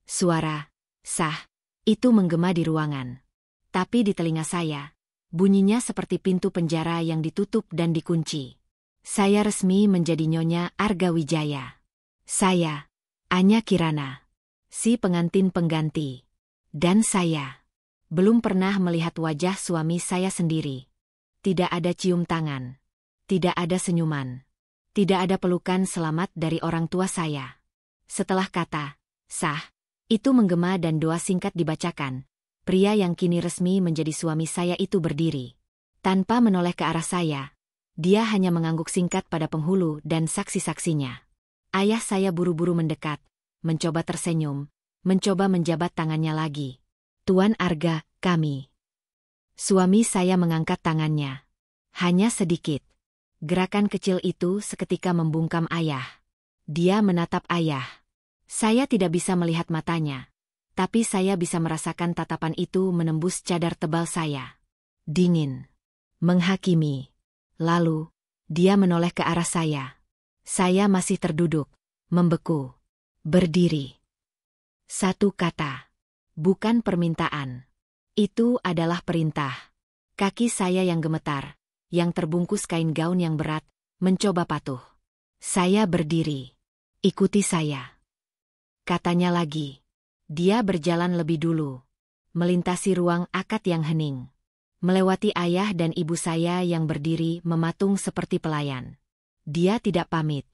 Suara, sah, itu menggema di ruangan. Tapi di telinga saya, bunyinya seperti pintu penjara yang ditutup dan dikunci. Saya resmi menjadi Nyonya Arga Wijaya. Saya, Anya Kirana, si pengantin pengganti. Dan saya, belum pernah melihat wajah suami saya sendiri. Tidak ada cium tangan. Tidak ada senyuman. Tidak ada pelukan selamat dari orang tua saya. Setelah kata, sah, itu menggema dan doa singkat dibacakan. Pria yang kini resmi menjadi suami saya itu berdiri. Tanpa menoleh ke arah saya, dia hanya mengangguk singkat pada penghulu dan saksi-saksinya. Ayah saya buru-buru mendekat, mencoba tersenyum, mencoba menjabat tangannya lagi. Tuan Arga, kami. Suami saya mengangkat tangannya. Hanya sedikit. Gerakan kecil itu seketika membungkam ayah. Dia menatap ayah. Saya tidak bisa melihat matanya. Tapi saya bisa merasakan tatapan itu menembus cadar tebal saya. Dingin. Menghakimi. Lalu, dia menoleh ke arah saya. Saya masih terduduk, membeku, berdiri. Satu kata. Bukan permintaan. Itu adalah perintah. Kaki saya yang gemetar, yang terbungkus kain gaun yang berat, mencoba patuh. Saya berdiri. Ikuti saya. Katanya lagi. Dia berjalan lebih dulu. Melintasi ruang akad yang hening. Melewati ayah dan ibu saya yang berdiri mematung seperti pelayan. Dia tidak pamit.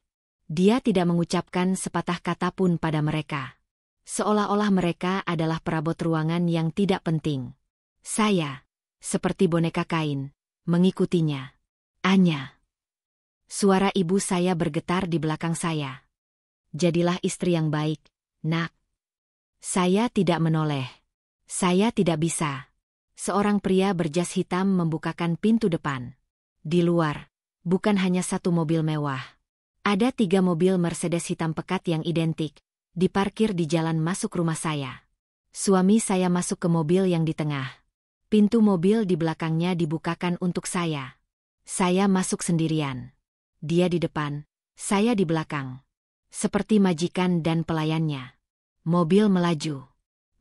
Dia tidak mengucapkan sepatah kata pun pada mereka. Seolah-olah mereka adalah perabot ruangan yang tidak penting. Saya, seperti boneka kain, mengikutinya. Anya. Suara ibu saya bergetar di belakang saya. Jadilah istri yang baik, nak. Saya tidak menoleh. Saya tidak bisa. Seorang pria berjas hitam membukakan pintu depan. Di luar, bukan hanya satu mobil mewah. Ada 3 mobil Mercedes hitam pekat yang identik, diparkir di jalan masuk rumah saya. Suami saya masuk ke mobil yang di tengah. Pintu mobil di belakangnya dibukakan untuk saya. Saya masuk sendirian. Dia di depan, saya di belakang. Seperti majikan dan pelayannya. Mobil melaju.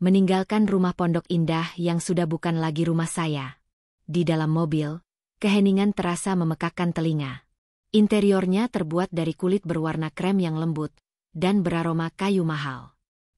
Meninggalkan rumah pondok indah yang sudah bukan lagi rumah saya. Di dalam mobil, keheningan terasa memekakkan telinga. Interiornya terbuat dari kulit berwarna krem yang lembut, dan beraroma kayu mahal.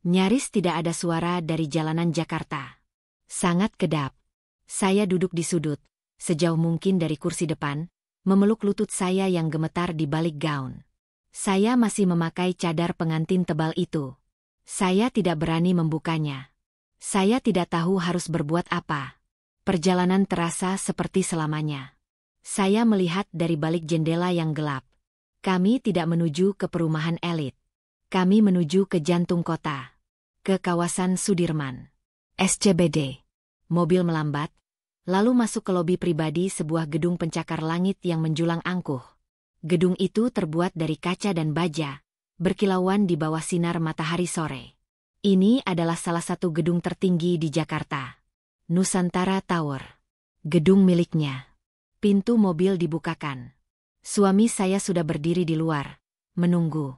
Nyaris tidak ada suara dari jalanan Jakarta. Sangat kedap. Saya duduk di sudut, sejauh mungkin dari kursi depan, memeluk lutut saya yang gemetar di balik gaun. Saya masih memakai cadar pengantin tebal itu. Saya tidak berani membukanya. Saya tidak tahu harus berbuat apa. Perjalanan terasa seperti selamanya. Saya melihat dari balik jendela yang gelap. Kami tidak menuju ke perumahan elit. Kami menuju ke jantung kota. Ke kawasan Sudirman. SCBD. Mobil melambat, lalu masuk ke lobi pribadi sebuah gedung pencakar langit yang menjulang angkuh. Gedung itu terbuat dari kaca dan baja, berkilauan di bawah sinar matahari sore. Ini adalah salah satu gedung tertinggi di Jakarta. Nusantara Tower. Gedung miliknya. Pintu mobil dibukakan. Suami saya sudah berdiri di luar, menunggu.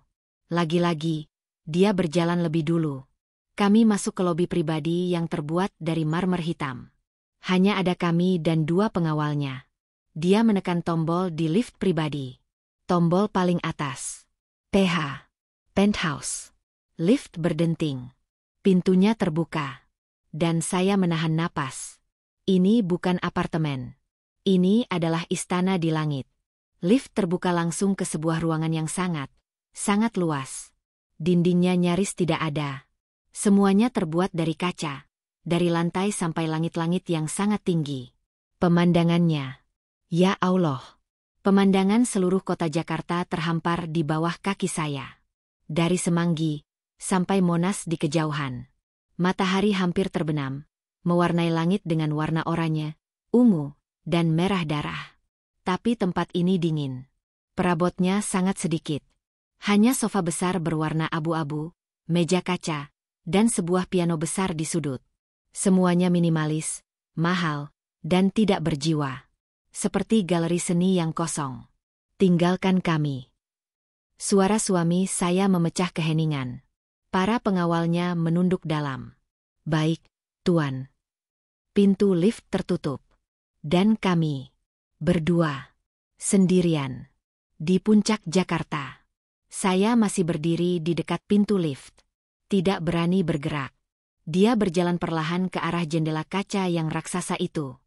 Lagi-lagi, dia berjalan lebih dulu. Kami masuk ke lobi pribadi yang terbuat dari marmer hitam. Hanya ada kami dan 2 pengawalnya. Dia menekan tombol di lift pribadi. Tombol paling atas. PH. Penthouse. Lift berdenting. Pintunya terbuka. Dan saya menahan napas. Ini bukan apartemen. Ini adalah istana di langit. Lift terbuka langsung ke sebuah ruangan yang sangat luas. Dindingnya nyaris tidak ada. Semuanya terbuat dari kaca. Dari lantai sampai langit-langit yang sangat tinggi. Pemandangannya. Ya Allah. Pemandangan seluruh kota Jakarta terhampar di bawah kaki saya. Dari Semanggi, sampai Monas di kejauhan. Matahari hampir terbenam, mewarnai langit dengan warna oranye, ungu, dan merah darah. Tapi tempat ini dingin. Perabotnya sangat sedikit. Hanya sofa besar berwarna abu-abu, meja kaca, dan sebuah piano besar di sudut. Semuanya minimalis, mahal, dan tidak berjiwa. Seperti galeri seni yang kosong. Tinggalkan kami. Suara suami saya memecah keheningan. Para pengawalnya menunduk dalam. Baik, Tuan. Pintu lift tertutup. Dan kami berdua, sendirian, di puncak Jakarta. Saya masih berdiri di dekat pintu lift. Tidak berani bergerak. Dia berjalan perlahan ke arah jendela kaca yang raksasa itu.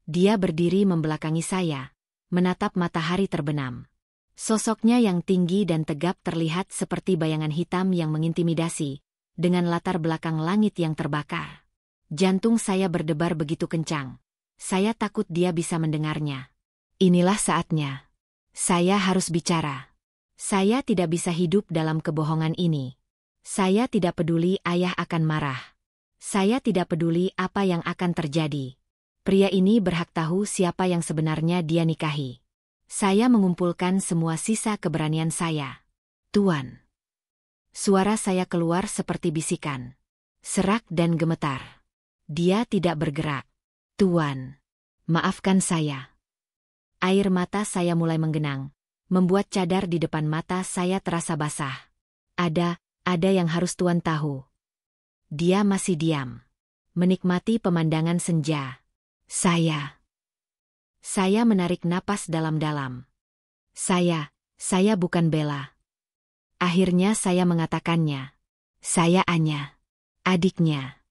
Dia berdiri membelakangi saya, menatap matahari terbenam. Sosoknya yang tinggi dan tegap terlihat seperti bayangan hitam yang mengintimidasi, dengan latar belakang langit yang terbakar. Jantung saya berdebar begitu kencang. Saya takut dia bisa mendengarnya. Inilah saatnya. Saya harus bicara. Saya tidak bisa hidup dalam kebohongan ini. Saya tidak peduli ayah akan marah. Saya tidak peduli apa yang akan terjadi. Pria ini berhak tahu siapa yang sebenarnya dia nikahi. Saya mengumpulkan semua sisa keberanian saya. Tuan. Suara saya keluar seperti bisikan. Serak dan gemetar. Dia tidak bergerak. Tuan. Maafkan saya. Air mata saya mulai menggenang, membuat cadar di depan mata saya terasa basah. Ada yang harus Tuan tahu. Dia masih diam, menikmati pemandangan senja. Saya menarik napas dalam-dalam. Saya bukan Bella. Akhirnya saya mengatakannya. Saya Anya, adiknya,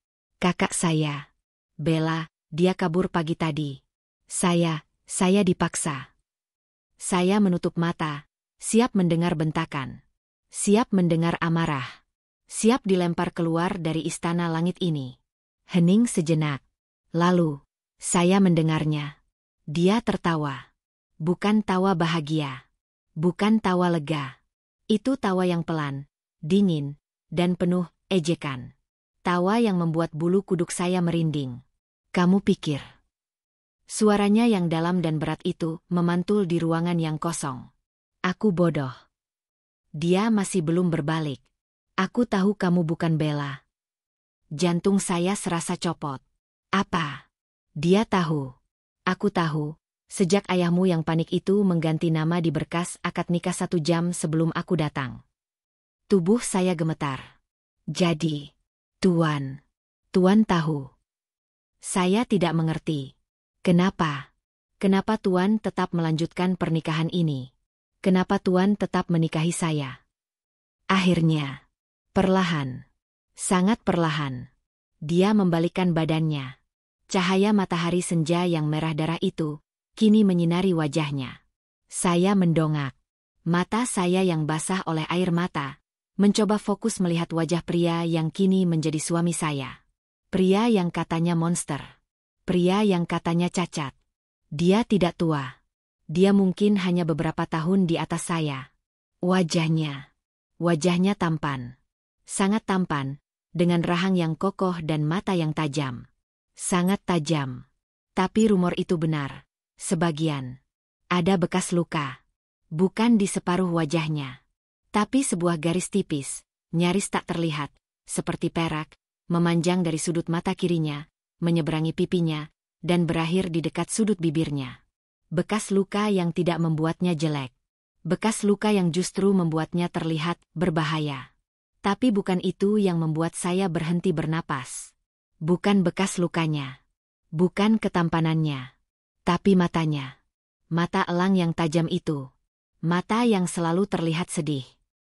kakak saya. Bella, dia kabur pagi tadi. Saya dipaksa. Saya menutup mata, siap mendengar bentakan. Siap mendengar amarah. Siap dilempar keluar dari istana langit ini. Hening sejenak. Lalu, saya mendengarnya. Dia tertawa. Bukan tawa bahagia. Bukan tawa lega. Itu tawa yang pelan, dingin, dan penuh ejekan. Tawa yang membuat bulu kuduk saya merinding. Kamu pikir. Suaranya yang dalam dan berat itu memantul di ruangan yang kosong. Aku bodoh. Dia masih belum berbalik. Aku tahu kamu bukan Bella. Jantung saya serasa copot. Apa? Dia tahu. Aku tahu. Sejak ayahmu yang panik itu mengganti nama di berkas akad nikah 1 jam sebelum aku datang. Tubuh saya gemetar. Jadi, Tuan tahu. Saya tidak mengerti. Kenapa? Kenapa Tuan tetap melanjutkan pernikahan ini? Kenapa Tuan tetap menikahi saya? Akhirnya, perlahan, sangat perlahan, dia membalikkan badannya. Cahaya matahari senja yang merah darah itu kini menyinari wajahnya. Saya mendongak. Mata saya yang basah oleh air mata mencoba fokus melihat wajah pria yang kini menjadi suami saya. Pria yang katanya monster. Pria yang katanya cacat. Dia tidak tua. Dia mungkin hanya beberapa tahun di atas saya. Wajahnya tampan. Sangat tampan, dengan rahang yang kokoh dan mata yang tajam. Sangat tajam. Tapi rumor itu benar. Sebagian. Ada bekas luka. Bukan di separuh wajahnya. Tapi sebuah garis tipis, nyaris tak terlihat, seperti perak, memanjang dari sudut mata kirinya, menyeberangi pipinya, dan berakhir di dekat sudut bibirnya. Bekas luka yang tidak membuatnya jelek. Bekas luka yang justru membuatnya terlihat berbahaya. Tapi bukan itu yang membuat saya berhenti bernapas. Bukan bekas lukanya. Bukan ketampanannya. Tapi matanya. Mata elang yang tajam itu. Mata yang selalu terlihat sedih.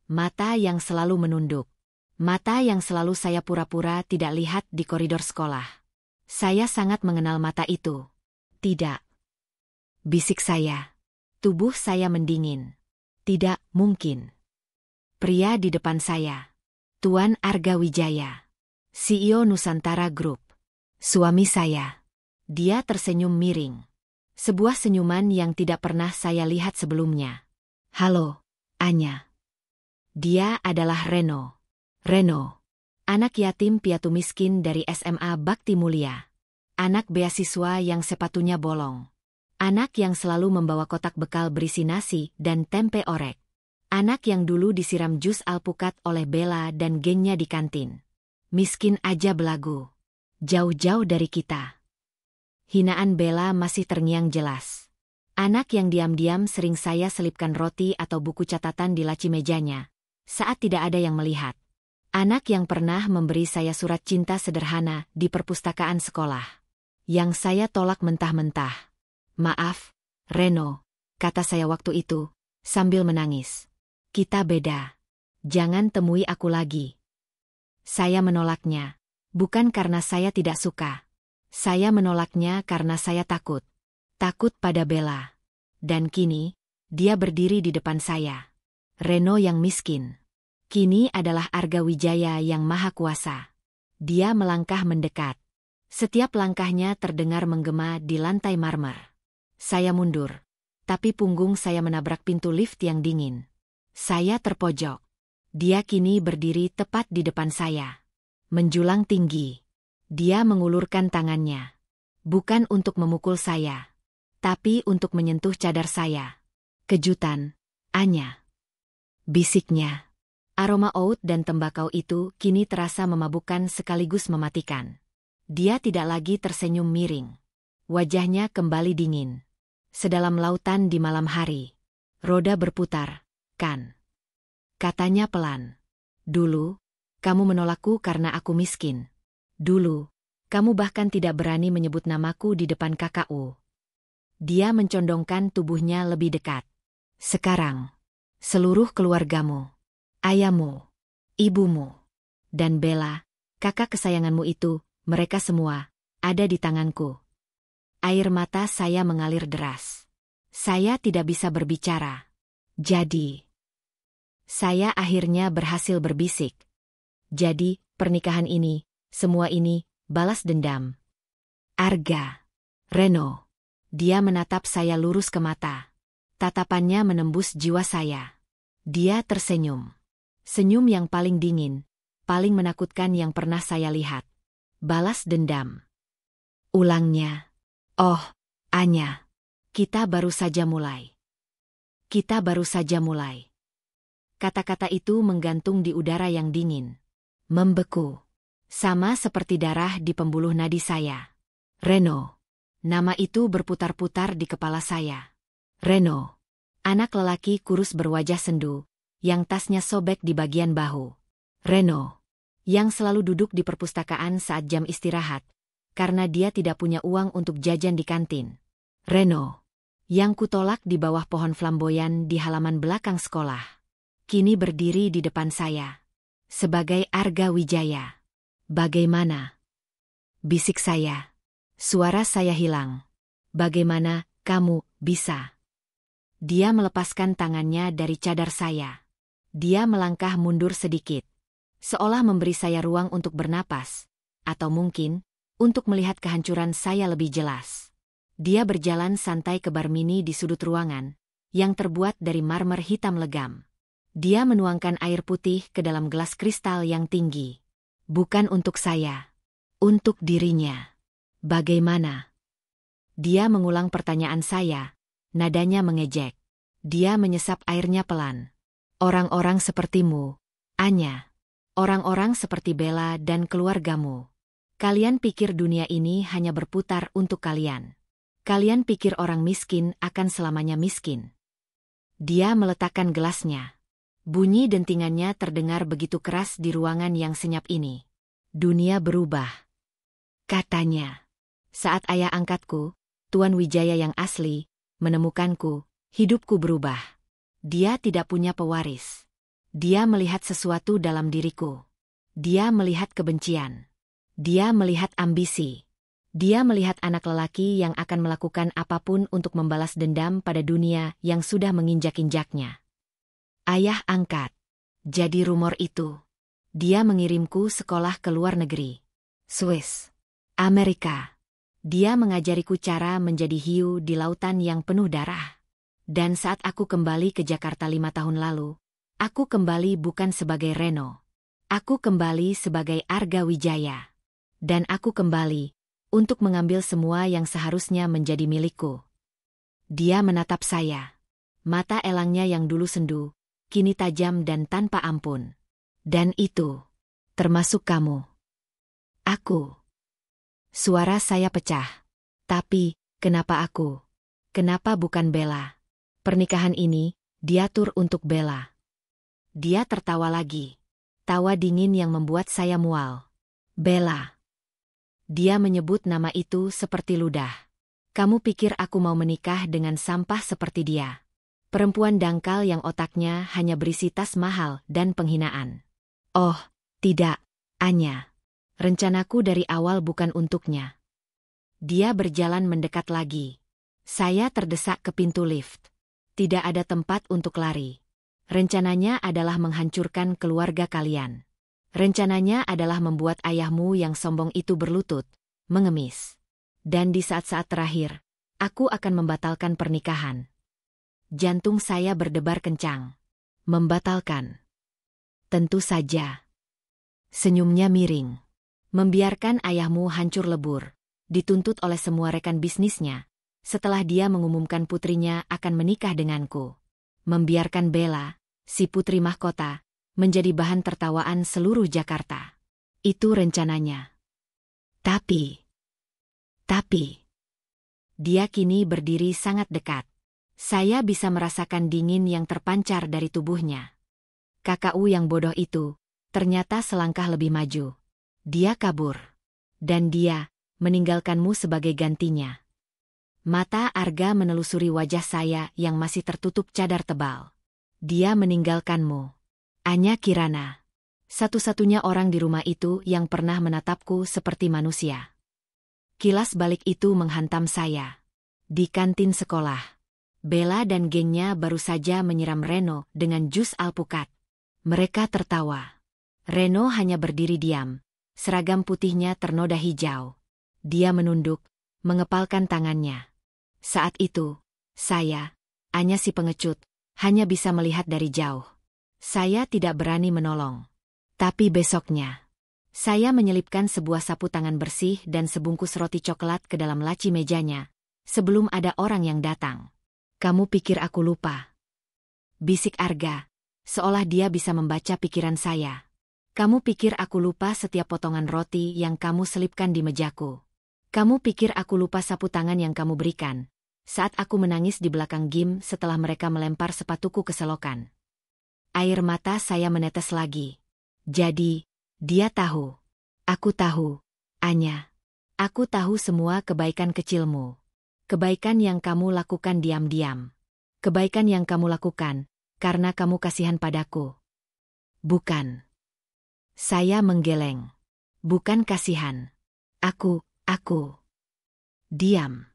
Mata yang selalu menunduk. Mata yang selalu saya pura-pura tidak lihat di koridor sekolah. Saya sangat mengenal mata itu. Tidak. Bisik saya. Tubuh saya mendingin. Tidak mungkin. Pria di depan saya. Tuan Arga Wijaya. CEO Nusantara Group. Suami saya. Dia tersenyum miring. Sebuah senyuman yang tidak pernah saya lihat sebelumnya. Halo, Anya. Dia adalah Reno. Reno. Anak yatim piatu miskin dari SMA Bakti Mulia. Anak beasiswa yang sepatunya bolong. Anak yang selalu membawa kotak bekal berisi nasi dan tempe orek. Anak yang dulu disiram jus alpukat oleh Bella dan gengnya di kantin. Miskin aja belagu. Jauh-jauh dari kita. Hinaan Bella masih terngiang jelas. Anak yang diam-diam sering saya selipkan roti atau buku catatan di laci mejanya, saat tidak ada yang melihat. Anak yang pernah memberi saya surat cinta sederhana di perpustakaan sekolah. Yang saya tolak mentah-mentah. Maaf, Reno, kata saya waktu itu, sambil menangis. Kita beda. Jangan temui aku lagi. Saya menolaknya, bukan karena saya tidak suka. Saya menolaknya karena saya takut. Takut pada Bella. Dan kini, dia berdiri di depan saya. Reno yang miskin. Kini adalah Arga Wijaya yang maha kuasa. Dia melangkah mendekat. Setiap langkahnya terdengar menggema di lantai marmer. Saya mundur. Tapi punggung saya menabrak pintu lift yang dingin. Saya terpojok. Dia kini berdiri tepat di depan saya. Menjulang tinggi. Dia mengulurkan tangannya. Bukan untuk memukul saya. Tapi untuk menyentuh cadar saya. Kejutan, Anya. Bisiknya. Aroma oat dan tembakau itu kini terasa memabukkan sekaligus mematikan. Dia tidak lagi tersenyum miring. Wajahnya kembali dingin. Sedalam lautan di malam hari. Roda berputar, kan? Katanya pelan. Dulu, kamu menolakku karena aku miskin. Dulu, kamu bahkan tidak berani menyebut namaku di depan kakakku. Dia mencondongkan tubuhnya lebih dekat. Sekarang, seluruh keluargamu. Ayahmu, ibumu, dan Bella, kakak kesayanganmu itu, mereka semua, ada di tanganku. Air mata saya mengalir deras. Saya tidak bisa berbicara. Jadi, saya akhirnya berhasil berbisik. Jadi, pernikahan ini, semua ini, balas dendam. Arga. Reno. Dia menatap saya lurus ke mata. Tatapannya menembus jiwa saya. Dia tersenyum. Senyum yang paling dingin, paling menakutkan yang pernah saya lihat. Balas dendam. Ulangnya. Oh, Anya. Kita baru saja mulai. Kita baru saja mulai. Kata-kata itu menggantung di udara yang dingin. Membeku. Sama seperti darah di pembuluh nadi saya. Reno. Nama itu berputar-putar di kepala saya. Reno. Anak lelaki kurus berwajah sendu. Yang tasnya sobek di bagian bahu. Reno. Yang selalu duduk di perpustakaan saat jam istirahat, karena dia tidak punya uang untuk jajan di kantin. Reno. Yang kutolak di bawah pohon flamboyan di halaman belakang sekolah. Kini berdiri di depan saya. Sebagai Arga Wijaya. Bagaimana? Bisik saya. Suara saya hilang. Bagaimana kamu bisa? Dia melepaskan tangannya dari cadar saya. Dia melangkah mundur sedikit. Seolah memberi saya ruang untuk bernapas. Atau mungkin, untuk melihat kehancuran saya lebih jelas. Dia berjalan santai ke bar mini di sudut ruangan, yang terbuat dari marmer hitam legam. Dia menuangkan air putih ke dalam gelas kristal yang tinggi. Bukan untuk saya. Untuk dirinya. Bagaimana? Dia mengulang pertanyaan saya, nadanya mengejek. Dia menyesap airnya pelan. Orang-orang sepertimu, Anya. Orang-orang seperti Bella dan keluargamu. Kalian pikir dunia ini hanya berputar untuk kalian. Kalian pikir orang miskin akan selamanya miskin. Dia meletakkan gelasnya. Bunyi dentingannya terdengar begitu keras di ruangan yang senyap ini. Dunia berubah. Katanya. Saat ayah angkatku, Tuan Wijaya yang asli, menemukanku, hidupku berubah. Dia tidak punya pewaris. Dia melihat sesuatu dalam diriku. Dia melihat kebencian. Dia melihat ambisi. Dia melihat anak lelaki yang akan melakukan apapun untuk membalas dendam pada dunia yang sudah menginjak-injaknya. Ayah angkat. Jadi rumor itu. Dia mengirimku sekolah ke luar negeri. Swiss. Amerika. Dia mengajariku cara menjadi hiu di lautan yang penuh darah. Dan saat aku kembali ke Jakarta 5 tahun lalu, aku kembali bukan sebagai Reno. Aku kembali sebagai Arga Wijaya. Dan aku kembali untuk mengambil semua yang seharusnya menjadi milikku. Dia menatap saya. Mata elangnya yang dulu sendu, kini tajam dan tanpa ampun. Dan itu, termasuk kamu. Aku. Suara saya pecah. Tapi, kenapa aku? Kenapa bukan Bella? Pernikahan ini, diatur untuk Bella. Dia tertawa lagi. Tawa dingin yang membuat saya mual. Bella. Dia menyebut nama itu seperti ludah. Kamu pikir aku mau menikah dengan sampah seperti dia? Perempuan dangkal yang otaknya hanya berisi tas mahal dan penghinaan. Oh, tidak, Anya. Rencanaku dari awal bukan untuknya. Dia berjalan mendekat lagi. Saya terdesak ke pintu lift. Tidak ada tempat untuk lari. Rencananya adalah menghancurkan keluarga kalian. Rencananya adalah membuat ayahmu yang sombong itu berlutut, mengemis. Dan di saat-saat terakhir, aku akan membatalkan pernikahan. Jantung saya berdebar kencang. Membatalkan. Tentu saja. Senyumnya miring. Membiarkan ayahmu hancur lebur, dituntut oleh semua rekan bisnisnya, setelah dia mengumumkan putrinya akan menikah denganku. Membiarkan Bella, si putri mahkota, menjadi bahan tertawaan seluruh Jakarta. Itu rencananya. Tapi, dia kini berdiri sangat dekat. Saya bisa merasakan dingin yang terpancar dari tubuhnya. Kakakku yang bodoh itu, ternyata selangkah lebih maju. Dia kabur. Dan dia, meninggalkanmu sebagai gantinya. Mata Arga menelusuri wajah saya yang masih tertutup cadar tebal. Dia meninggalkanmu. Anya Kirana. Satu-satunya orang di rumah itu yang pernah menatapku seperti manusia. Kilas balik itu menghantam saya. Di kantin sekolah, Bella dan gengnya baru saja menyiram Reno dengan jus alpukat. Mereka tertawa. Reno hanya berdiri diam. Seragam putihnya ternoda hijau. Dia menunduk, mengepalkan tangannya. Saat itu, saya, Anya si pengecut, hanya bisa melihat dari jauh. Saya tidak berani menolong. Tapi besoknya, saya menyelipkan sebuah sapu tangan bersih dan sebungkus roti coklat ke dalam laci mejanya, sebelum ada orang yang datang. Kamu pikir aku lupa? Bisik Arga, seolah dia bisa membaca pikiran saya. Kamu pikir aku lupa setiap potongan roti yang kamu selipkan di mejaku? Kamu pikir aku lupa sapu tangan yang kamu berikan saat aku menangis di belakang gym setelah mereka melempar sepatuku ke selokan? Air mata saya menetes lagi. Jadi, dia tahu. Aku tahu, Anya. Aku tahu semua kebaikan kecilmu. Kebaikan yang kamu lakukan diam-diam. Kebaikan yang kamu lakukan karena kamu kasihan padaku. Bukan. Saya menggeleng. Bukan kasihan. Aku. Diam.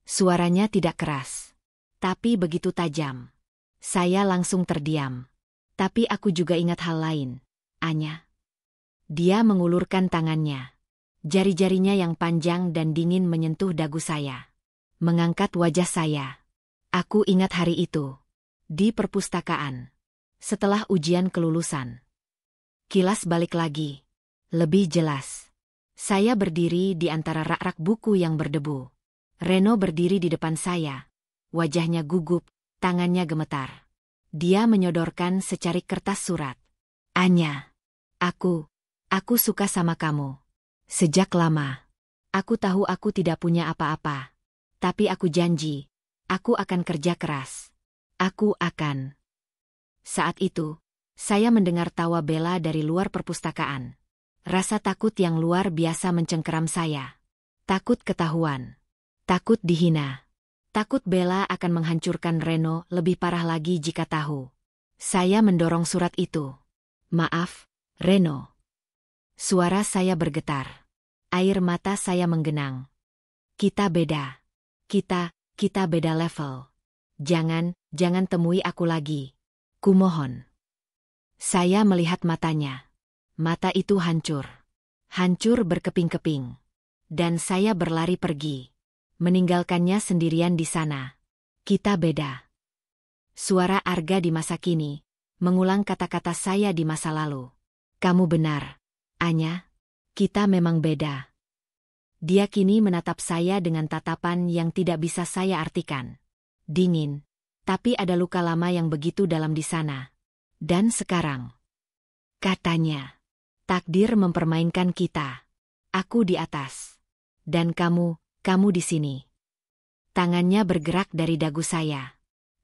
Suaranya tidak keras. Tapi begitu tajam. Saya langsung terdiam. Tapi aku juga ingat hal lain, Anya. Dia mengulurkan tangannya. Jari-jarinya yang panjang dan dingin menyentuh dagu saya. Mengangkat wajah saya. Aku ingat hari itu. Di perpustakaan. Setelah ujian kelulusan. Kilas balik lagi. Lebih jelas. Saya berdiri di antara rak-rak buku yang berdebu. Reno berdiri di depan saya. Wajahnya gugup, tangannya gemetar. Dia menyodorkan secarik kertas surat. Anya, aku suka sama kamu. Sejak lama. Aku tahu aku tidak punya apa-apa. Tapi aku janji, aku akan kerja keras. Aku akan. Saat itu, saya mendengar tawa Bella dari luar perpustakaan. Rasa takut yang luar biasa mencengkeram saya. Takut ketahuan. Takut dihina. Takut Bella akan menghancurkan Reno lebih parah lagi jika tahu. Saya mendorong surat itu. Maaf, Reno. Suara saya bergetar. Air mata saya menggenang. Kita beda. Kita beda level. Jangan temui aku lagi. Kumohon. Saya melihat matanya. Mata itu hancur. Hancur berkeping-keping. Dan saya berlari pergi. Meninggalkannya sendirian di sana. Kita beda. Suara Arga di masa kini, mengulang kata-kata saya di masa lalu. Kamu benar, Anya. Kita memang beda. Dia kini menatap saya dengan tatapan yang tidak bisa saya artikan. Dingin, tapi ada luka lama yang begitu dalam di sana. Dan sekarang, katanya, takdir mempermainkan kita. Aku di atas. Dan kamu di sini. Tangannya bergerak dari dagu saya.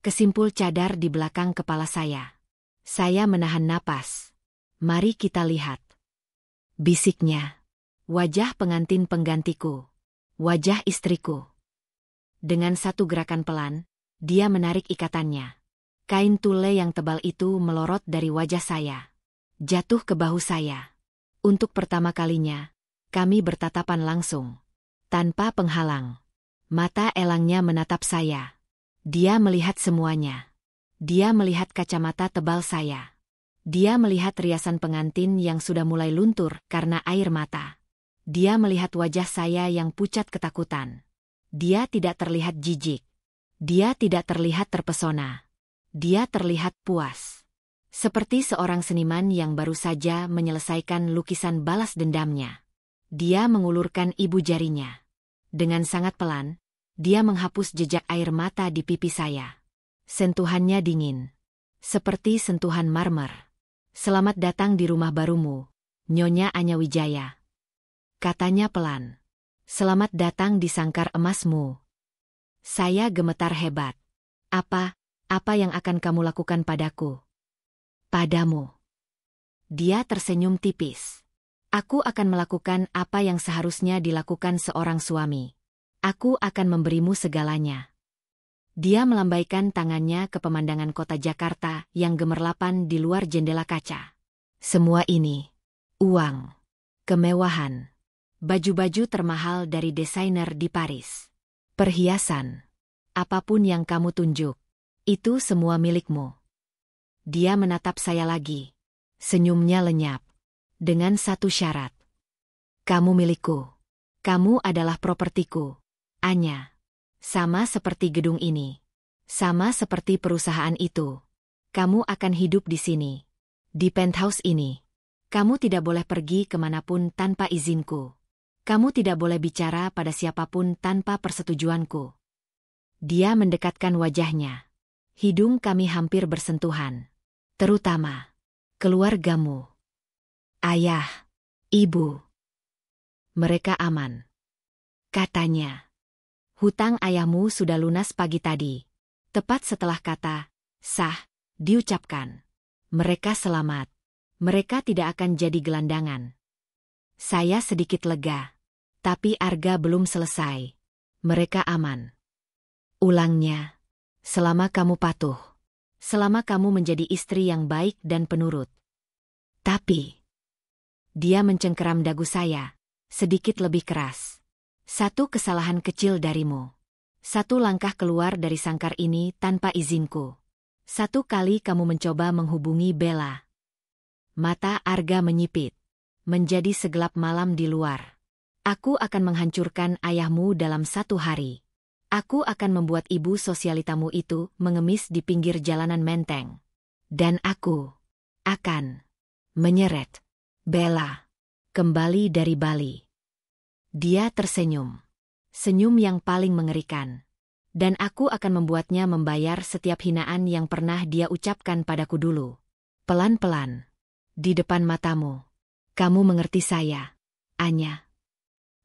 Kesimpul cadar di belakang kepala saya. Saya menahan napas. Mari kita lihat. Bisiknya. Wajah pengantin penggantiku. Wajah istriku. Dengan satu gerakan pelan, dia menarik ikatannya. Kain tule yang tebal itu melorot dari wajah saya. Jatuh ke bahu saya. Untuk pertama kalinya, kami bertatapan langsung. Tanpa penghalang. Mata elangnya menatap saya. Dia melihat semuanya. Dia melihat kacamata tebal saya. Dia melihat riasan pengantin yang sudah mulai luntur karena air mata. Dia melihat wajah saya yang pucat ketakutan. Dia tidak terlihat jijik. Dia tidak terlihat terpesona. Dia terlihat puas. Seperti seorang seniman yang baru saja menyelesaikan lukisan balas dendamnya. Dia mengulurkan ibu jarinya. Dengan sangat pelan, dia menghapus jejak air mata di pipi saya. Sentuhannya dingin. Seperti sentuhan marmer. Selamat datang di rumah barumu, Nyonya Anya Wijaya. Katanya pelan. Selamat datang di sangkar emasmu. Saya gemetar hebat. Apa yang akan kamu lakukan padaku? Padamu. Dia tersenyum tipis. Aku akan melakukan apa yang seharusnya dilakukan seorang suami. Aku akan memberimu segalanya. Dia melambaikan tangannya ke pemandangan kota Jakarta yang gemerlapan di luar jendela kaca. Semua ini, uang, kemewahan, baju-baju termahal dari desainer di Paris, perhiasan, apapun yang kamu tunjuk, itu semua milikmu. Dia menatap saya lagi. Senyumnya lenyap. Dengan satu syarat. Kamu milikku. Kamu adalah propertiku, Anya. Sama seperti gedung ini. Sama seperti perusahaan itu. Kamu akan hidup di sini. Di penthouse ini. Kamu tidak boleh pergi kemanapun tanpa izinku. Kamu tidak boleh bicara pada siapapun tanpa persetujuanku. Dia mendekatkan wajahnya. Hidung kami hampir bersentuhan. Terutama keluargamu. Ayah, ibu. Mereka aman. Katanya. Hutang ayahmu sudah lunas pagi tadi. Tepat setelah kata, sah, diucapkan. Mereka selamat. Mereka tidak akan jadi gelandangan. Saya sedikit lega. Tapi Arga belum selesai. Mereka aman. Ulangnya. Selama kamu patuh. Selama kamu menjadi istri yang baik dan penurut. Tapi. Dia mencengkeram dagu saya. Sedikit lebih keras. Satu kesalahan kecil darimu. Satu langkah keluar dari sangkar ini tanpa izinku. Satu kali kamu mencoba menghubungi Bella. Mata Arga menyipit. Menjadi segelap malam di luar. Aku akan menghancurkan ayahmu dalam 1 hari. Aku akan membuat ibu sosialitamu itu mengemis di pinggir jalanan Menteng. Dan aku akan menyeret Bella kembali dari Bali. Dia tersenyum. Senyum yang paling mengerikan. Dan aku akan membuatnya membayar setiap hinaan yang pernah dia ucapkan padaku dulu. Pelan-pelan. Di depan matamu. Kamu mengerti saya, Anya.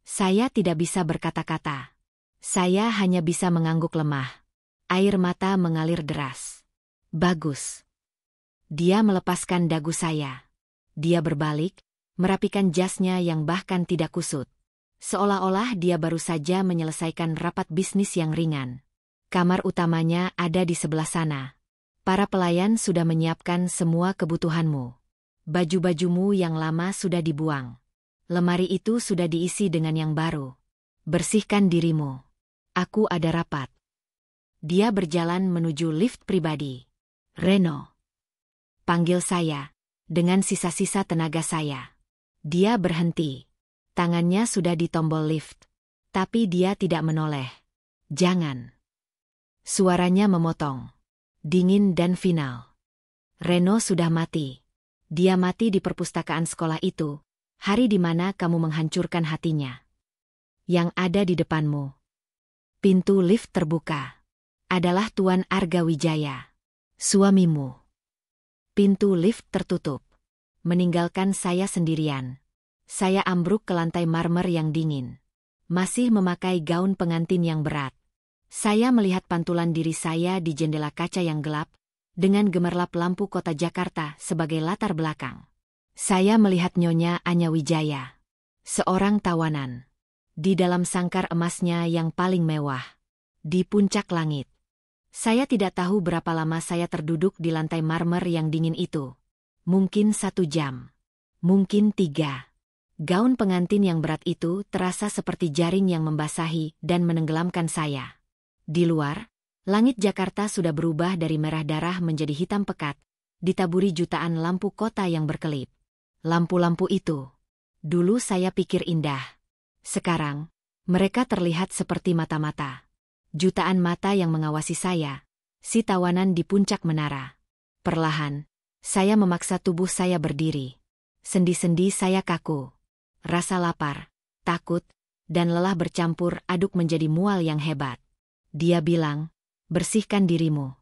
Saya tidak bisa berkata-kata. Saya hanya bisa mengangguk lemah. Air mata mengalir deras. Bagus. Dia melepaskan dagu saya. Dia berbalik, merapikan jasnya yang bahkan tidak kusut. Seolah-olah dia baru saja menyelesaikan rapat bisnis yang ringan. Kamar utamanya ada di sebelah sana. Para pelayan sudah menyiapkan semua kebutuhanmu. Baju-bajumu yang lama sudah dibuang. Lemari itu sudah diisi dengan yang baru. Bersihkan dirimu. Aku ada rapat. Dia berjalan menuju lift pribadi. Reno. Panggil saya. Dengan sisa-sisa tenaga saya. Dia berhenti. Tangannya sudah di tombol lift. Tapi dia tidak menoleh. Jangan. Suaranya memotong. Dingin dan final. Reno sudah mati. Dia mati di perpustakaan sekolah itu, hari di mana kamu menghancurkan hatinya. Yang ada di depanmu. Pintu lift terbuka. Adalah Tuan Arga Wijaya. Suamimu. Pintu lift tertutup. Meninggalkan saya sendirian. Saya ambruk ke lantai marmer yang dingin. Masih memakai gaun pengantin yang berat. Saya melihat pantulan diri saya di jendela kaca yang gelap, dengan gemerlap lampu kota Jakarta sebagai latar belakang. Saya melihat Nyonya Anya Wijaya. Seorang tawanan. Di dalam sangkar emasnya yang paling mewah. Di puncak langit. Saya tidak tahu berapa lama saya terduduk di lantai marmer yang dingin itu. Mungkin 1 jam. Mungkin 3. Gaun pengantin yang berat itu terasa seperti jaring yang membasahi dan menenggelamkan saya. Di luar, langit Jakarta sudah berubah dari merah darah menjadi hitam pekat, ditaburi jutaan lampu kota yang berkelip. Lampu-lampu itu. Dulu saya pikir indah. Sekarang, mereka terlihat seperti mata-mata. Jutaan mata yang mengawasi saya, si tawanan di puncak menara. Perlahan, saya memaksa tubuh saya berdiri. Sendi-sendi saya kaku. Rasa lapar, takut, dan lelah bercampur aduk menjadi mual yang hebat. Dia bilang, bersihkan dirimu.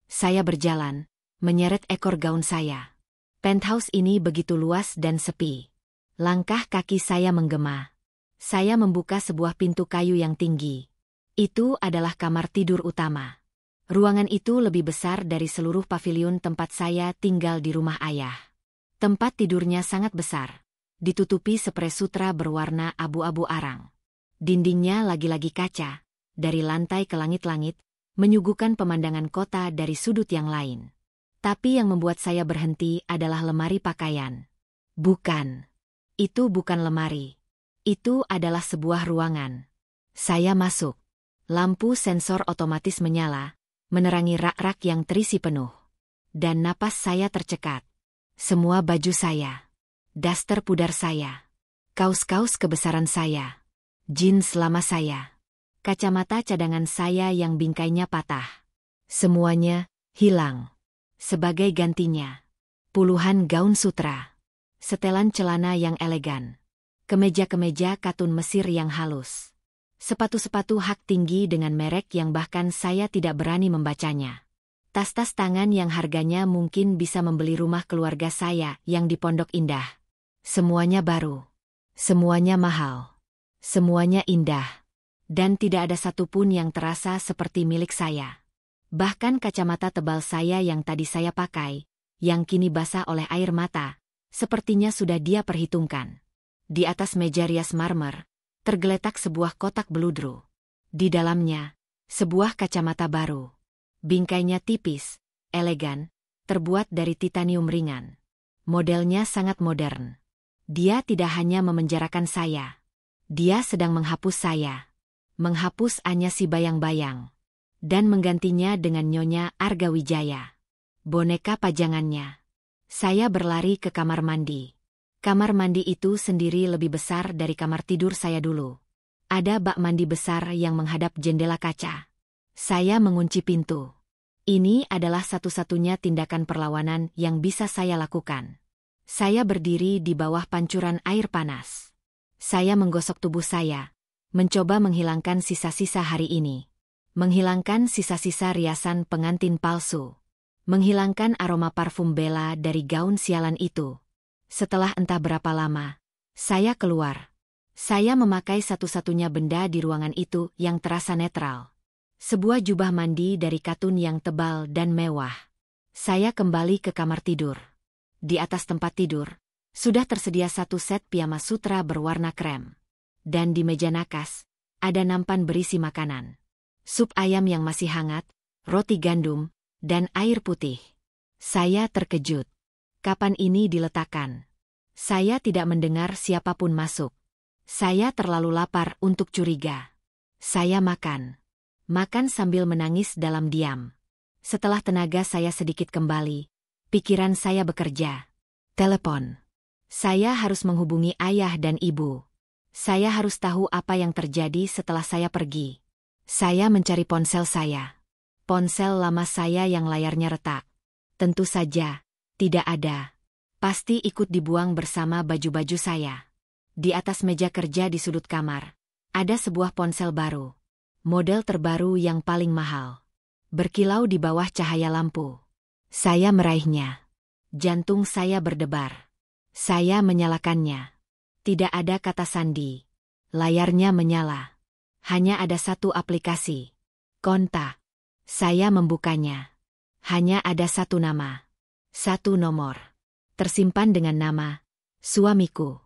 Saya berjalan, menyeret ekor gaun saya. Penthouse ini begitu luas dan sepi. Langkah kaki saya menggema. Saya membuka sebuah pintu kayu yang tinggi. Itu adalah kamar tidur utama. Ruangan itu lebih besar dari seluruh paviliun tempat saya tinggal di rumah ayah. Tempat tidurnya sangat besar. Ditutupi sprei sutra berwarna abu-abu arang. Dindingnya lagi-lagi kaca. Dari lantai ke langit-langit, menyuguhkan pemandangan kota dari sudut yang lain. Tapi yang membuat saya berhenti adalah lemari pakaian. Bukan. Itu bukan lemari. Itu adalah sebuah ruangan. Saya masuk. Lampu sensor otomatis menyala, menerangi rak-rak yang terisi penuh. Dan napas saya tercekat. Semua baju saya. Daster pudar saya. Kaus-kaus kebesaran saya. Jeans lama saya. Kacamata cadangan saya yang bingkainya patah. Semuanya hilang. Sebagai gantinya, puluhan gaun sutra. Setelan celana yang elegan. Kemeja-kemeja katun Mesir yang halus. Sepatu-sepatu hak tinggi dengan merek yang bahkan saya tidak berani membacanya. Tas-tas tangan yang harganya mungkin bisa membeli rumah keluarga saya yang di Pondok Indah. Semuanya baru. Semuanya mahal. Semuanya indah. Dan tidak ada satupun yang terasa seperti milik saya. Bahkan kacamata tebal saya yang tadi saya pakai, yang kini basah oleh air mata, sepertinya sudah dia perhitungkan. Di atas meja rias marmer, tergeletak sebuah kotak beludru. Di dalamnya, sebuah kacamata baru. Bingkainya tipis, elegan, terbuat dari titanium ringan. Modelnya sangat modern. Dia tidak hanya memenjarakan saya. Dia sedang menghapus saya. Menghapus Anya si bayang-bayang. Dan menggantinya dengan Nyonya Arga Wijaya. Boneka pajangannya. Saya berlari ke kamar mandi. Kamar mandi itu sendiri lebih besar dari kamar tidur saya dulu. Ada bak mandi besar yang menghadap jendela kaca. Saya mengunci pintu. Ini adalah satu-satunya tindakan perlawanan yang bisa saya lakukan. Saya berdiri di bawah pancuran air panas. Saya menggosok tubuh saya, mencoba menghilangkan sisa-sisa hari ini. Menghilangkan sisa-sisa riasan pengantin palsu. Menghilangkan aroma parfum Bella dari gaun sialan itu. Setelah entah berapa lama, saya keluar. Saya memakai satu-satunya benda di ruangan itu yang terasa netral. Sebuah jubah mandi dari katun yang tebal dan mewah. Saya kembali ke kamar tidur. Di atas tempat tidur, sudah tersedia satu set piyama sutra berwarna krem. Dan di meja nakas, ada nampan berisi makanan. Sup ayam yang masih hangat, roti gandum, dan air putih. Saya terkejut. Kapan ini diletakkan? Saya tidak mendengar siapapun masuk. Saya terlalu lapar untuk curiga. Saya makan. Makan sambil menangis dalam diam. Setelah tenaga saya sedikit kembali, pikiran saya bekerja. Telepon. Saya harus menghubungi ayah dan ibu. Saya harus tahu apa yang terjadi setelah saya pergi. Saya mencari ponsel saya. Ponsel lama saya yang layarnya retak. Tentu saja, tidak ada. Pasti ikut dibuang bersama baju-baju saya. Di atas meja kerja di sudut kamar, ada sebuah ponsel baru. Model terbaru yang paling mahal. Berkilau di bawah cahaya lampu. Saya meraihnya. Jantung saya berdebar. Saya menyalakannya. Tidak ada kata sandi. Layarnya menyala. Hanya ada satu aplikasi. Kontak. Saya membukanya. Hanya ada satu nama. Satu nomor. Tersimpan dengan nama suamiku.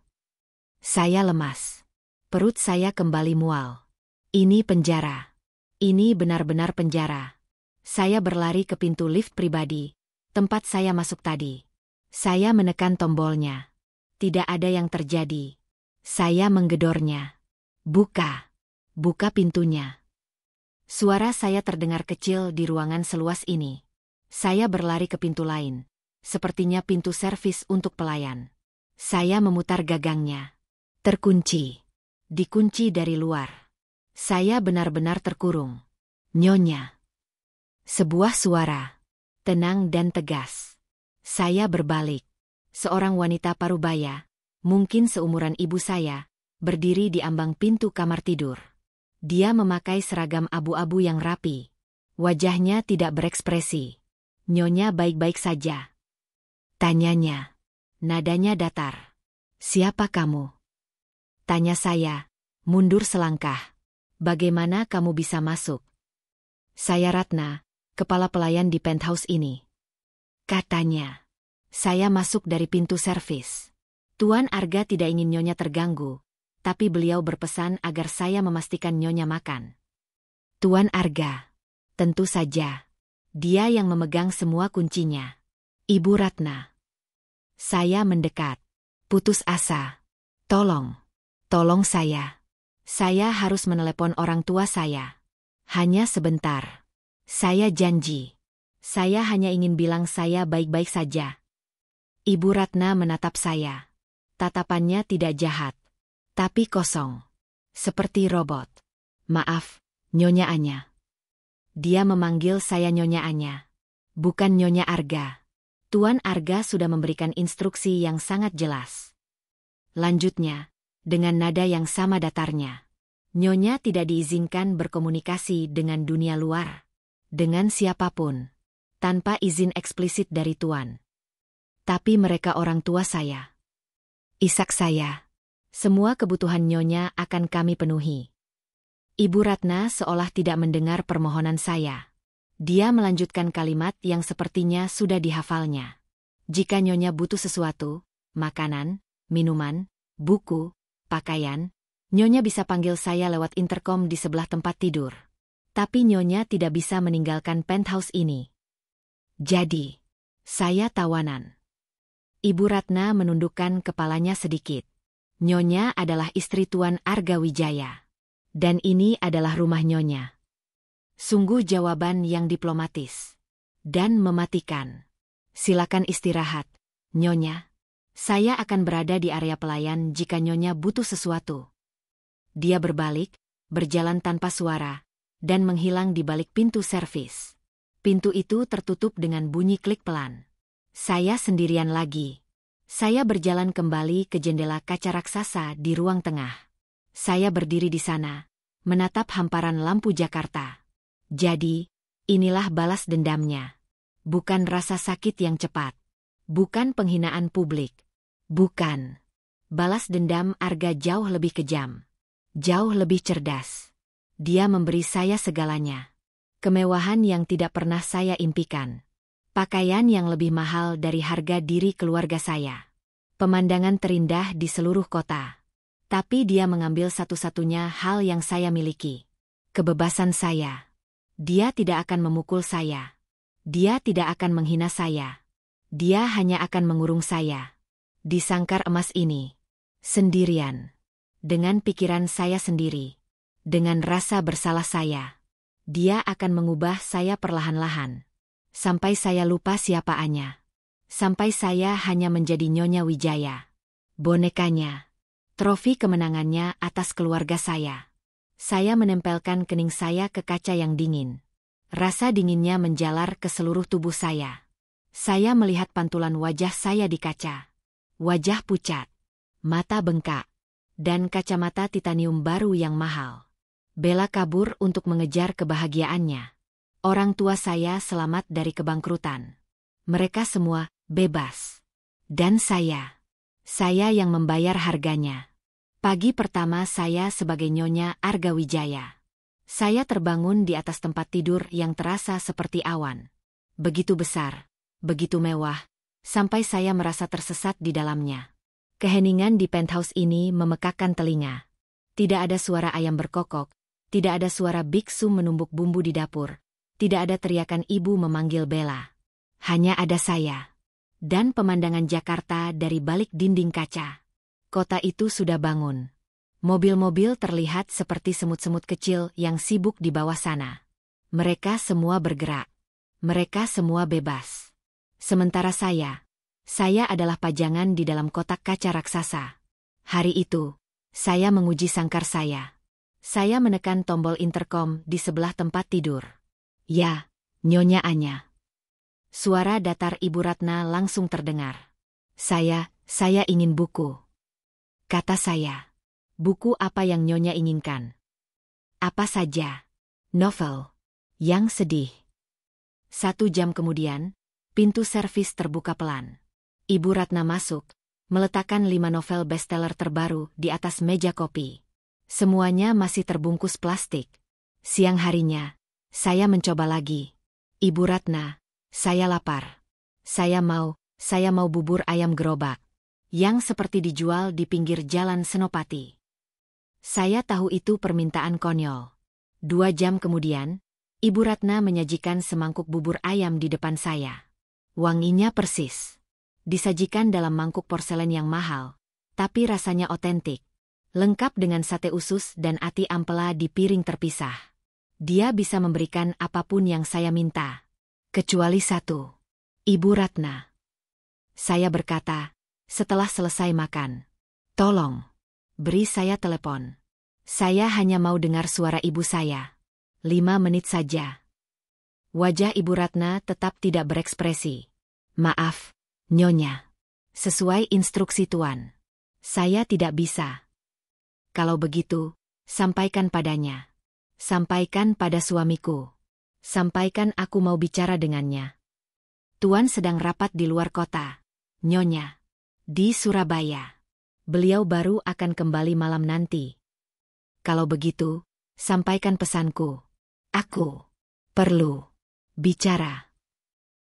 Saya lemas. Perut saya kembali mual. Ini penjara. Ini benar-benar penjara. Saya berlari ke pintu lift pribadi, tempat saya masuk tadi. Saya menekan tombolnya. Tidak ada yang terjadi. Saya menggedornya. Buka. Buka pintunya. Suara saya terdengar kecil di ruangan seluas ini. Saya berlari ke pintu lain. Sepertinya pintu servis untuk pelayan. Saya memutar gagangnya. Terkunci. Dikunci dari luar. Saya benar-benar terkurung. Nyonya. Sebuah suara. Tenang dan tegas. Saya berbalik. Seorang wanita parubaya, mungkin seumuran ibu saya, berdiri di ambang pintu kamar tidur. Dia memakai seragam abu-abu yang rapi. Wajahnya tidak berekspresi. Nyonya baik-baik saja. Tanyanya. Nadanya datar. Siapa kamu? Tanya saya, mundur selangkah. Bagaimana kamu bisa masuk? Saya Ratna, kepala pelayan di penthouse ini. Katanya. Saya masuk dari pintu servis. Tuan Arga tidak ingin Nyonya terganggu, tapi beliau berpesan agar saya memastikan Nyonya makan. Tuan Arga. Tentu saja. Dia yang memegang semua kuncinya. Ibu Ratna. Saya mendekat. Putus asa. Tolong. Tolong saya. Saya harus menelepon orang tua saya. Hanya sebentar. Saya janji. Saya hanya ingin bilang saya baik-baik saja. Ibu Ratna menatap saya. Tatapannya tidak jahat. Tapi kosong. Seperti robot. Maaf, Nyonya Anya. Dia memanggil saya Nyonya Anya. Bukan Nyonya Arga. Tuan Arga sudah memberikan instruksi yang sangat jelas. Lanjutnya, dengan nada yang sama datarnya. Nyonya tidak diizinkan berkomunikasi dengan dunia luar. Dengan siapapun. Tanpa izin eksplisit dari Tuan. Tapi mereka orang tua saya. Ishak saya. Semua kebutuhan Nyonya akan kami penuhi. Ibu Ratna seolah tidak mendengar permohonan saya. Dia melanjutkan kalimat yang sepertinya sudah dihafalnya. Jika Nyonya butuh sesuatu, makanan, minuman, buku, pakaian, Nyonya bisa panggil saya lewat interkom di sebelah tempat tidur. Tapi Nyonya tidak bisa meninggalkan penthouse ini. Jadi, saya tawanan. Ibu Ratna menundukkan kepalanya sedikit. Nyonya adalah istri Tuan Arga Wijaya. Dan ini adalah rumah Nyonya. Sungguh jawaban yang diplomatis. Dan mematikan. Silakan istirahat, Nyonya. Saya akan berada di area pelayan jika Nyonya butuh sesuatu. Dia berbalik, berjalan tanpa suara, dan menghilang di balik pintu servis. Pintu itu tertutup dengan bunyi klik pelan. Saya sendirian lagi. Saya berjalan kembali ke jendela kaca raksasa di ruang tengah. Saya berdiri di sana, menatap hamparan lampu Jakarta. Jadi, inilah balas dendamnya. Bukan rasa sakit yang cepat. Bukan penghinaan publik. Bukan. Balas dendam Arga jauh lebih kejam. Jauh lebih cerdas. Dia memberi saya segalanya. Kemewahan yang tidak pernah saya impikan. Pakaian yang lebih mahal dari harga diri keluarga saya. Pemandangan terindah di seluruh kota. Tapi dia mengambil satu-satunya hal yang saya miliki. Kebebasan saya. Dia tidak akan memukul saya. Dia tidak akan menghina saya. Dia hanya akan mengurung saya. Di sangkar emas ini. Sendirian. Dengan pikiran saya sendiri. Dengan rasa bersalah saya. Dia akan mengubah saya perlahan-lahan. Sampai saya lupa siapa Anya. Sampai saya hanya menjadi Nyonya Wijaya. Bonekanya. Trofi kemenangannya atas keluarga saya. Saya menempelkan kening saya ke kaca yang dingin. Rasa dinginnya menjalar ke seluruh tubuh saya. Saya melihat pantulan wajah saya di kaca. wajah pucat, mata bengkak, dan kacamata titanium baru yang mahal. Bella kabur untuk mengejar kebahagiaannya. Orang tua saya selamat dari kebangkrutan. Mereka semua bebas. Dan saya yang membayar harganya. Pagi pertama saya sebagai Nyonya Argawijaya. Saya terbangun di atas tempat tidur yang terasa seperti awan. Begitu besar, begitu mewah, sampai saya merasa tersesat di dalamnya. Keheningan di penthouse ini memekakkan telinga. Tidak ada suara ayam berkokok, tidak ada suara biksu menumbuk bumbu di dapur, tidak ada teriakan ibu memanggil Bella. Hanya ada saya. Dan pemandangan Jakarta dari balik dinding kaca. Kota itu sudah bangun. Mobil-mobil terlihat seperti semut-semut kecil yang sibuk di bawah sana. Mereka semua bergerak. Mereka semua bebas. Sementara saya adalah pajangan di dalam kotak kaca raksasa. Hari itu, saya menguji sangkar saya. Saya menekan tombol intercom di sebelah tempat tidur. Ya, Nyonya Anya. Suara datar Ibu Ratna langsung terdengar. Saya ingin buku. Kata saya. Buku apa yang Nyonya inginkan? Apa saja. Novel. Yang sedih. 1 jam kemudian, pintu servis terbuka pelan. Ibu Ratna masuk, meletakkan 5 novel bestseller terbaru di atas meja kopi. Semuanya masih terbungkus plastik. Siang harinya, saya mencoba lagi. Ibu Ratna, saya lapar. Saya mau bubur ayam gerobak. Yang seperti dijual di pinggir jalan Senopati. Saya tahu itu permintaan konyol. 2 jam kemudian, Ibu Ratna menyajikan semangkuk bubur ayam di depan saya. Wanginya persis. Disajikan dalam mangkuk porselen yang mahal, tapi rasanya otentik. Lengkap dengan sate usus dan ati ampela di piring terpisah. Dia bisa memberikan apapun yang saya minta. Kecuali satu. Ibu Ratna. Saya berkata, setelah selesai makan. Tolong, beri saya telepon. Saya hanya mau dengar suara ibu saya. 5 menit saja. Wajah Ibu Ratna tetap tidak berekspresi. Maaf, Nyonya. Sesuai instruksi Tuan. Saya tidak bisa. Kalau begitu, sampaikan padanya. Sampaikan pada suamiku. Sampaikan aku mau bicara dengannya. Tuan sedang rapat di luar kota, Nyonya. Di Surabaya. Beliau baru akan kembali malam nanti. Kalau begitu, sampaikan pesanku. Aku perlu bicara.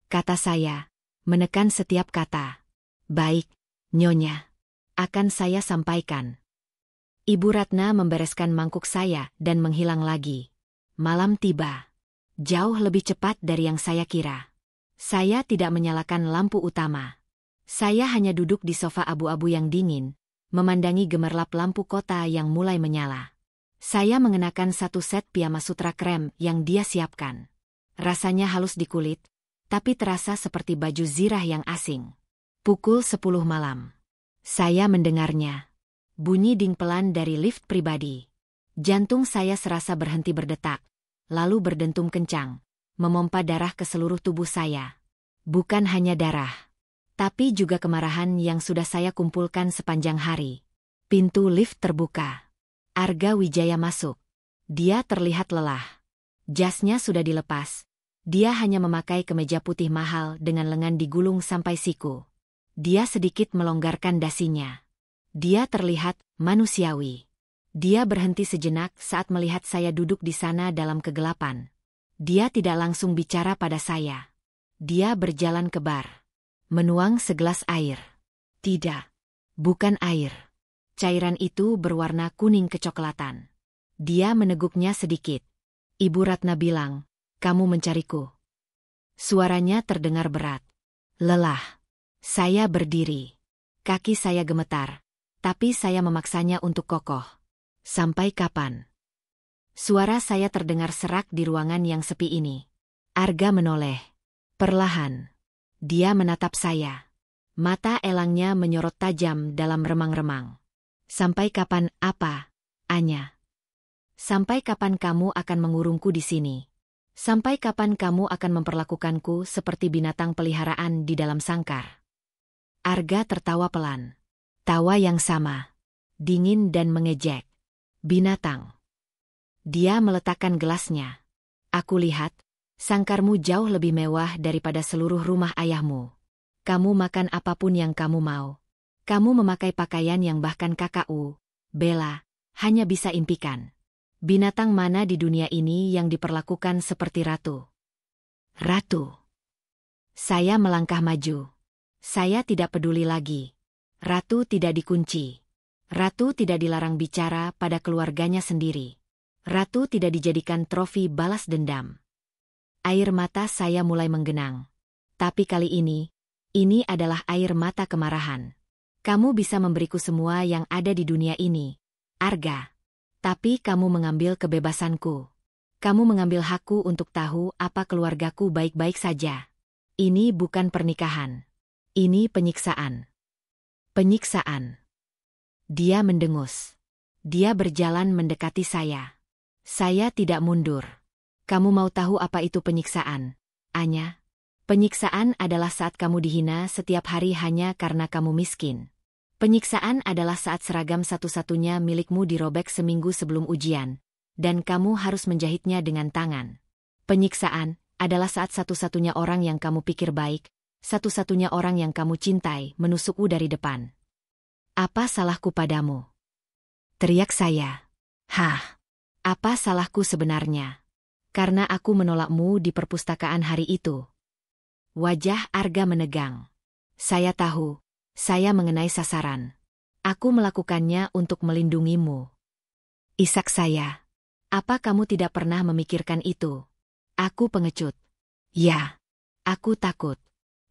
Kata saya, menekan setiap kata. Baik, Nyonya. Akan saya sampaikan. Ibu Ratna membereskan mangkuk saya dan menghilang lagi. Malam tiba. Jauh lebih cepat dari yang saya kira. Saya tidak menyalakan lampu utama. Saya hanya duduk di sofa abu-abu yang dingin, memandangi gemerlap lampu kota yang mulai menyala. Saya mengenakan 1 set piyama sutra krem yang dia siapkan. Rasanya halus di kulit, tapi terasa seperti baju zirah yang asing. Pukul 10 malam. Saya mendengarnya. Bunyi ding pelan dari lift pribadi. Jantung saya serasa berhenti berdetak, lalu berdentum kencang, memompa darah ke seluruh tubuh saya. Bukan hanya darah, tapi juga kemarahan yang sudah saya kumpulkan sepanjang hari. Pintu lift terbuka. Argawijaya masuk. Dia terlihat lelah. Jasnya sudah dilepas. Dia hanya memakai kemeja putih mahal dengan lengan digulung sampai siku. Dia sedikit melonggarkan dasinya. Dia terlihat manusiawi. Dia berhenti sejenak saat melihat saya duduk di sana dalam kegelapan. Dia tidak langsung bicara pada saya. Dia berjalan ke bar. Menuang segelas air. Tidak. Bukan air. Cairan itu berwarna kuning kecoklatan. Dia meneguknya sedikit. Ibu Ratna bilang, "Kamu mencariku." Suaranya terdengar berat. Lelah. Saya berdiri. Kaki saya gemetar. Tapi saya memaksanya untuk kokoh. Sampai kapan? Suara saya terdengar serak di ruangan yang sepi ini. Arga menoleh. Perlahan. Dia menatap saya. Mata elangnya menyorot tajam dalam remang-remang. Sampai kapan apa, Anya? Sampai kapan kamu akan mengurungku di sini? Sampai kapan kamu akan memperlakukanku seperti binatang peliharaan di dalam sangkar? Arga tertawa pelan. Tawa yang sama. Dingin dan mengejek. Binatang. Dia meletakkan gelasnya. Aku lihat, sangkarmu jauh lebih mewah daripada seluruh rumah ayahmu. Kamu makan apapun yang kamu mau. Kamu memakai pakaian yang bahkan kakakku, Bella, hanya bisa impikan. Binatang mana di dunia ini yang diperlakukan seperti ratu? Ratu. Saya melangkah maju. Saya tidak peduli lagi. Ratu tidak dikunci. Ratu tidak dilarang bicara pada keluarganya sendiri. Ratu tidak dijadikan trofi balas dendam. Air mata saya mulai menggenang. Tapi kali ini adalah air mata kemarahan. Kamu bisa memberiku semua yang ada di dunia ini, Arga. Tapi kamu mengambil kebebasanku. Kamu mengambil hakku untuk tahu apa keluargaku baik-baik saja. Ini bukan pernikahan. Ini penyiksaan. Penyiksaan. Dia mendengus. Dia berjalan mendekati saya. Saya tidak mundur. Kamu mau tahu apa itu penyiksaan, Anya? Penyiksaan adalah saat kamu dihina setiap hari hanya karena kamu miskin. Penyiksaan adalah saat seragam satu-satunya milikmu dirobek seminggu sebelum ujian, dan kamu harus menjahitnya dengan tangan. Penyiksaan adalah saat satu-satunya orang yang kamu pikir baik, satu-satunya orang yang kamu cintai menusukmu dari depan. Apa salahku padamu? Teriak saya. Hah? Apa salahku sebenarnya? Karena aku menolakmu di perpustakaan hari itu. Wajah Arga menegang. Saya tahu, saya mengenai sasaran. Aku melakukannya untuk melindungimu. Isak saya. Apa kamu tidak pernah memikirkan itu? Aku pengecut. Ya, aku takut.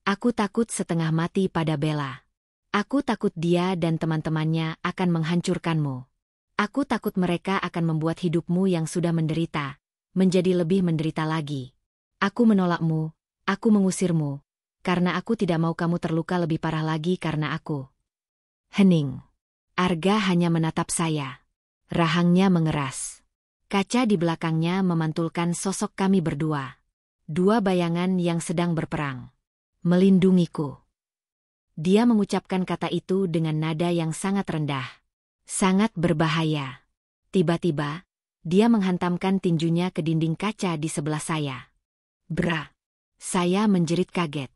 Aku takut setengah mati pada Bella. Aku takut dia dan teman-temannya akan menghancurkanmu. Aku takut mereka akan membuat hidupmu yang sudah menderita menjadi lebih menderita lagi. Aku menolakmu, aku mengusirmu, karena aku tidak mau kamu terluka lebih parah lagi karena aku. Hening. Arga hanya menatap saya. Rahangnya mengeras. Kaca di belakangnya memantulkan sosok kami berdua. Dua bayangan yang sedang berperang. Melindungiku. Dia mengucapkan kata itu dengan nada yang sangat rendah. Sangat berbahaya. Tiba-tiba, dia menghantamkan tinjunya ke dinding kaca di sebelah saya. Bra! Saya menjerit kaget.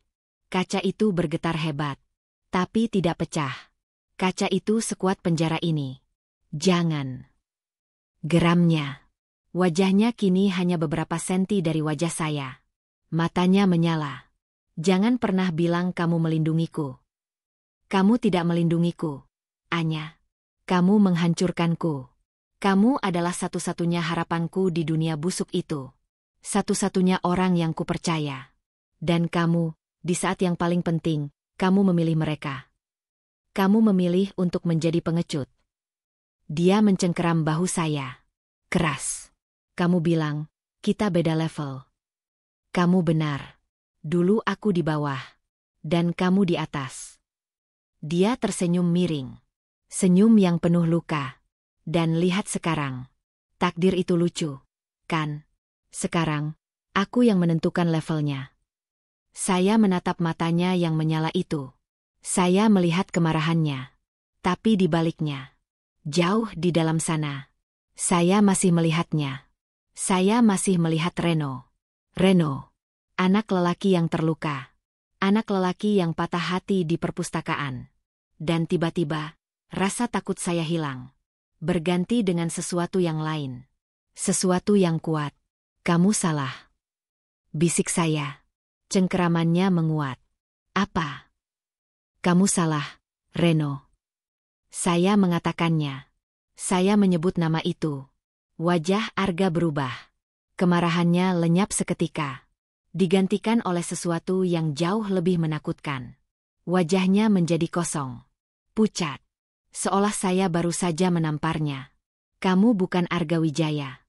Kaca itu bergetar hebat. Tapi tidak pecah. Kaca itu sekuat penjara ini. Jangan. Geramnya. Wajahnya kini hanya beberapa senti dari wajah saya. Matanya menyala. Jangan pernah bilang kamu melindungiku. Kamu tidak melindungiku, Anya. Kamu menghancurkanku. Kamu adalah satu-satunya harapanku di dunia busuk itu. Satu-satunya orang yang kupercaya. Dan kamu, di saat yang paling penting, kamu memilih mereka. Kamu memilih untuk menjadi pengecut. Dia mencengkeram bahu saya. Keras. Kamu bilang, kita beda level. Kamu benar. Dulu aku di bawah. Dan kamu di atas. Dia tersenyum miring. Senyum yang penuh luka. Dan lihat sekarang. Takdir itu lucu. Kan? Sekarang, aku yang menentukan levelnya. Saya menatap matanya yang menyala itu. Saya melihat kemarahannya. Tapi di baliknya. Jauh di dalam sana. Saya masih melihatnya. Saya masih melihat Reno. Reno. Anak lelaki yang terluka. Anak lelaki yang patah hati di perpustakaan. Dan tiba-tiba, rasa takut saya hilang. Berganti dengan sesuatu yang lain. Sesuatu yang kuat. Kamu salah. Bisik saya. Cengkeramannya menguat. Apa? Kamu salah, Reno. Saya mengatakannya. Saya menyebut nama itu. Wajah Arga berubah. Kemarahannya lenyap seketika. Digantikan oleh sesuatu yang jauh lebih menakutkan. Wajahnya menjadi kosong. Pucat. Seolah saya baru saja menamparnya. Kamu bukan Arga Wijaya.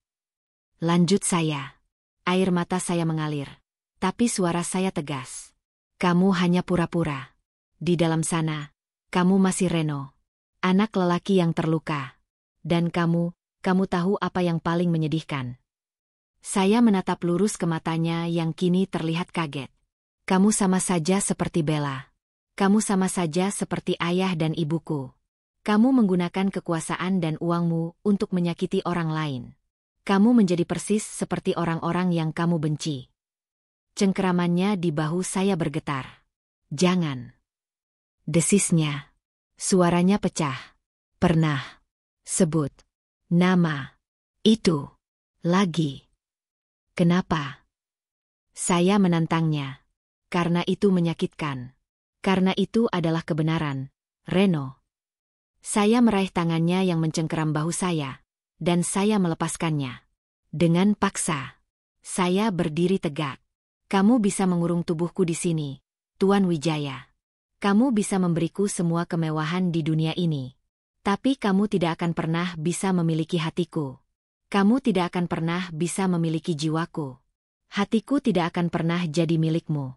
Lanjut saya. Air mata saya mengalir. Tapi suara saya tegas. Kamu hanya pura-pura. Di dalam sana, kamu masih Reno. Anak lelaki yang terluka. Dan kamu tahu apa yang paling menyedihkan. Saya menatap lurus ke matanya yang kini terlihat kaget. Kamu sama saja seperti Bella. Kamu sama saja seperti ayah dan ibuku. Kamu menggunakan kekuasaan dan uangmu untuk menyakiti orang lain. Kamu menjadi persis seperti orang-orang yang kamu benci. Cengkeramannya di bahu saya bergetar. Jangan. Desisnya. Suaranya pecah. Pernah. Sebut. Nama. Itu. Lagi. Kenapa? Saya menantangnya. Karena itu menyakitkan. Karena itu adalah kebenaran, Reno. Saya meraih tangannya yang mencengkeram bahu saya, dan saya melepaskannya. Dengan paksa. Saya berdiri tegak. Kamu bisa mengurung tubuhku di sini, Tuan Wijaya. Kamu bisa memberiku semua kemewahan di dunia ini. Tapi kamu tidak akan pernah bisa memiliki hatiku. Kamu tidak akan pernah bisa memiliki jiwaku. Hatiku tidak akan pernah jadi milikmu.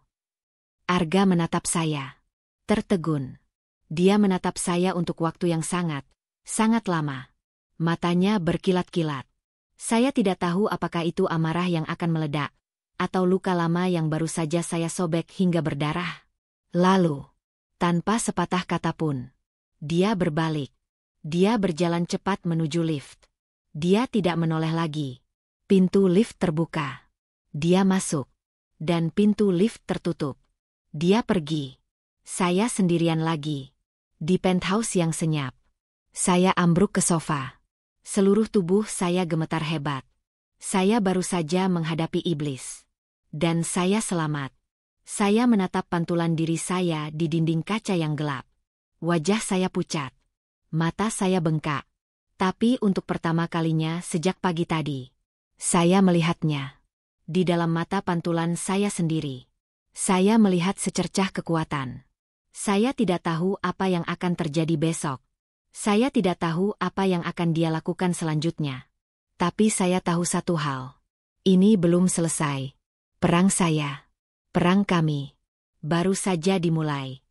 Arga menatap saya. Tertegun. Dia menatap saya untuk waktu yang sangat lama. Matanya berkilat-kilat. Saya tidak tahu apakah itu amarah yang akan meledak, atau luka lama yang baru saja saya sobek hingga berdarah. Lalu, tanpa sepatah kata pun, dia berbalik. Dia berjalan cepat menuju lift. Dia tidak menoleh lagi. Pintu lift terbuka. Dia masuk. Dan pintu lift tertutup. Dia pergi. Saya sendirian lagi. Di penthouse yang senyap. Saya ambruk ke sofa. Seluruh tubuh saya gemetar hebat. Saya baru saja menghadapi iblis. Dan saya selamat. Saya menatap pantulan diri saya di dinding kaca yang gelap. Wajah saya pucat. Mata saya bengkak. Tapi untuk pertama kalinya sejak pagi tadi, saya melihatnya. Di dalam mata pantulan saya sendiri. Saya melihat secercah kekuatan. Saya tidak tahu apa yang akan terjadi besok. Saya tidak tahu apa yang akan dia lakukan selanjutnya. Tapi saya tahu satu hal. Ini belum selesai. Perang saya. Perang kami. Baru saja dimulai.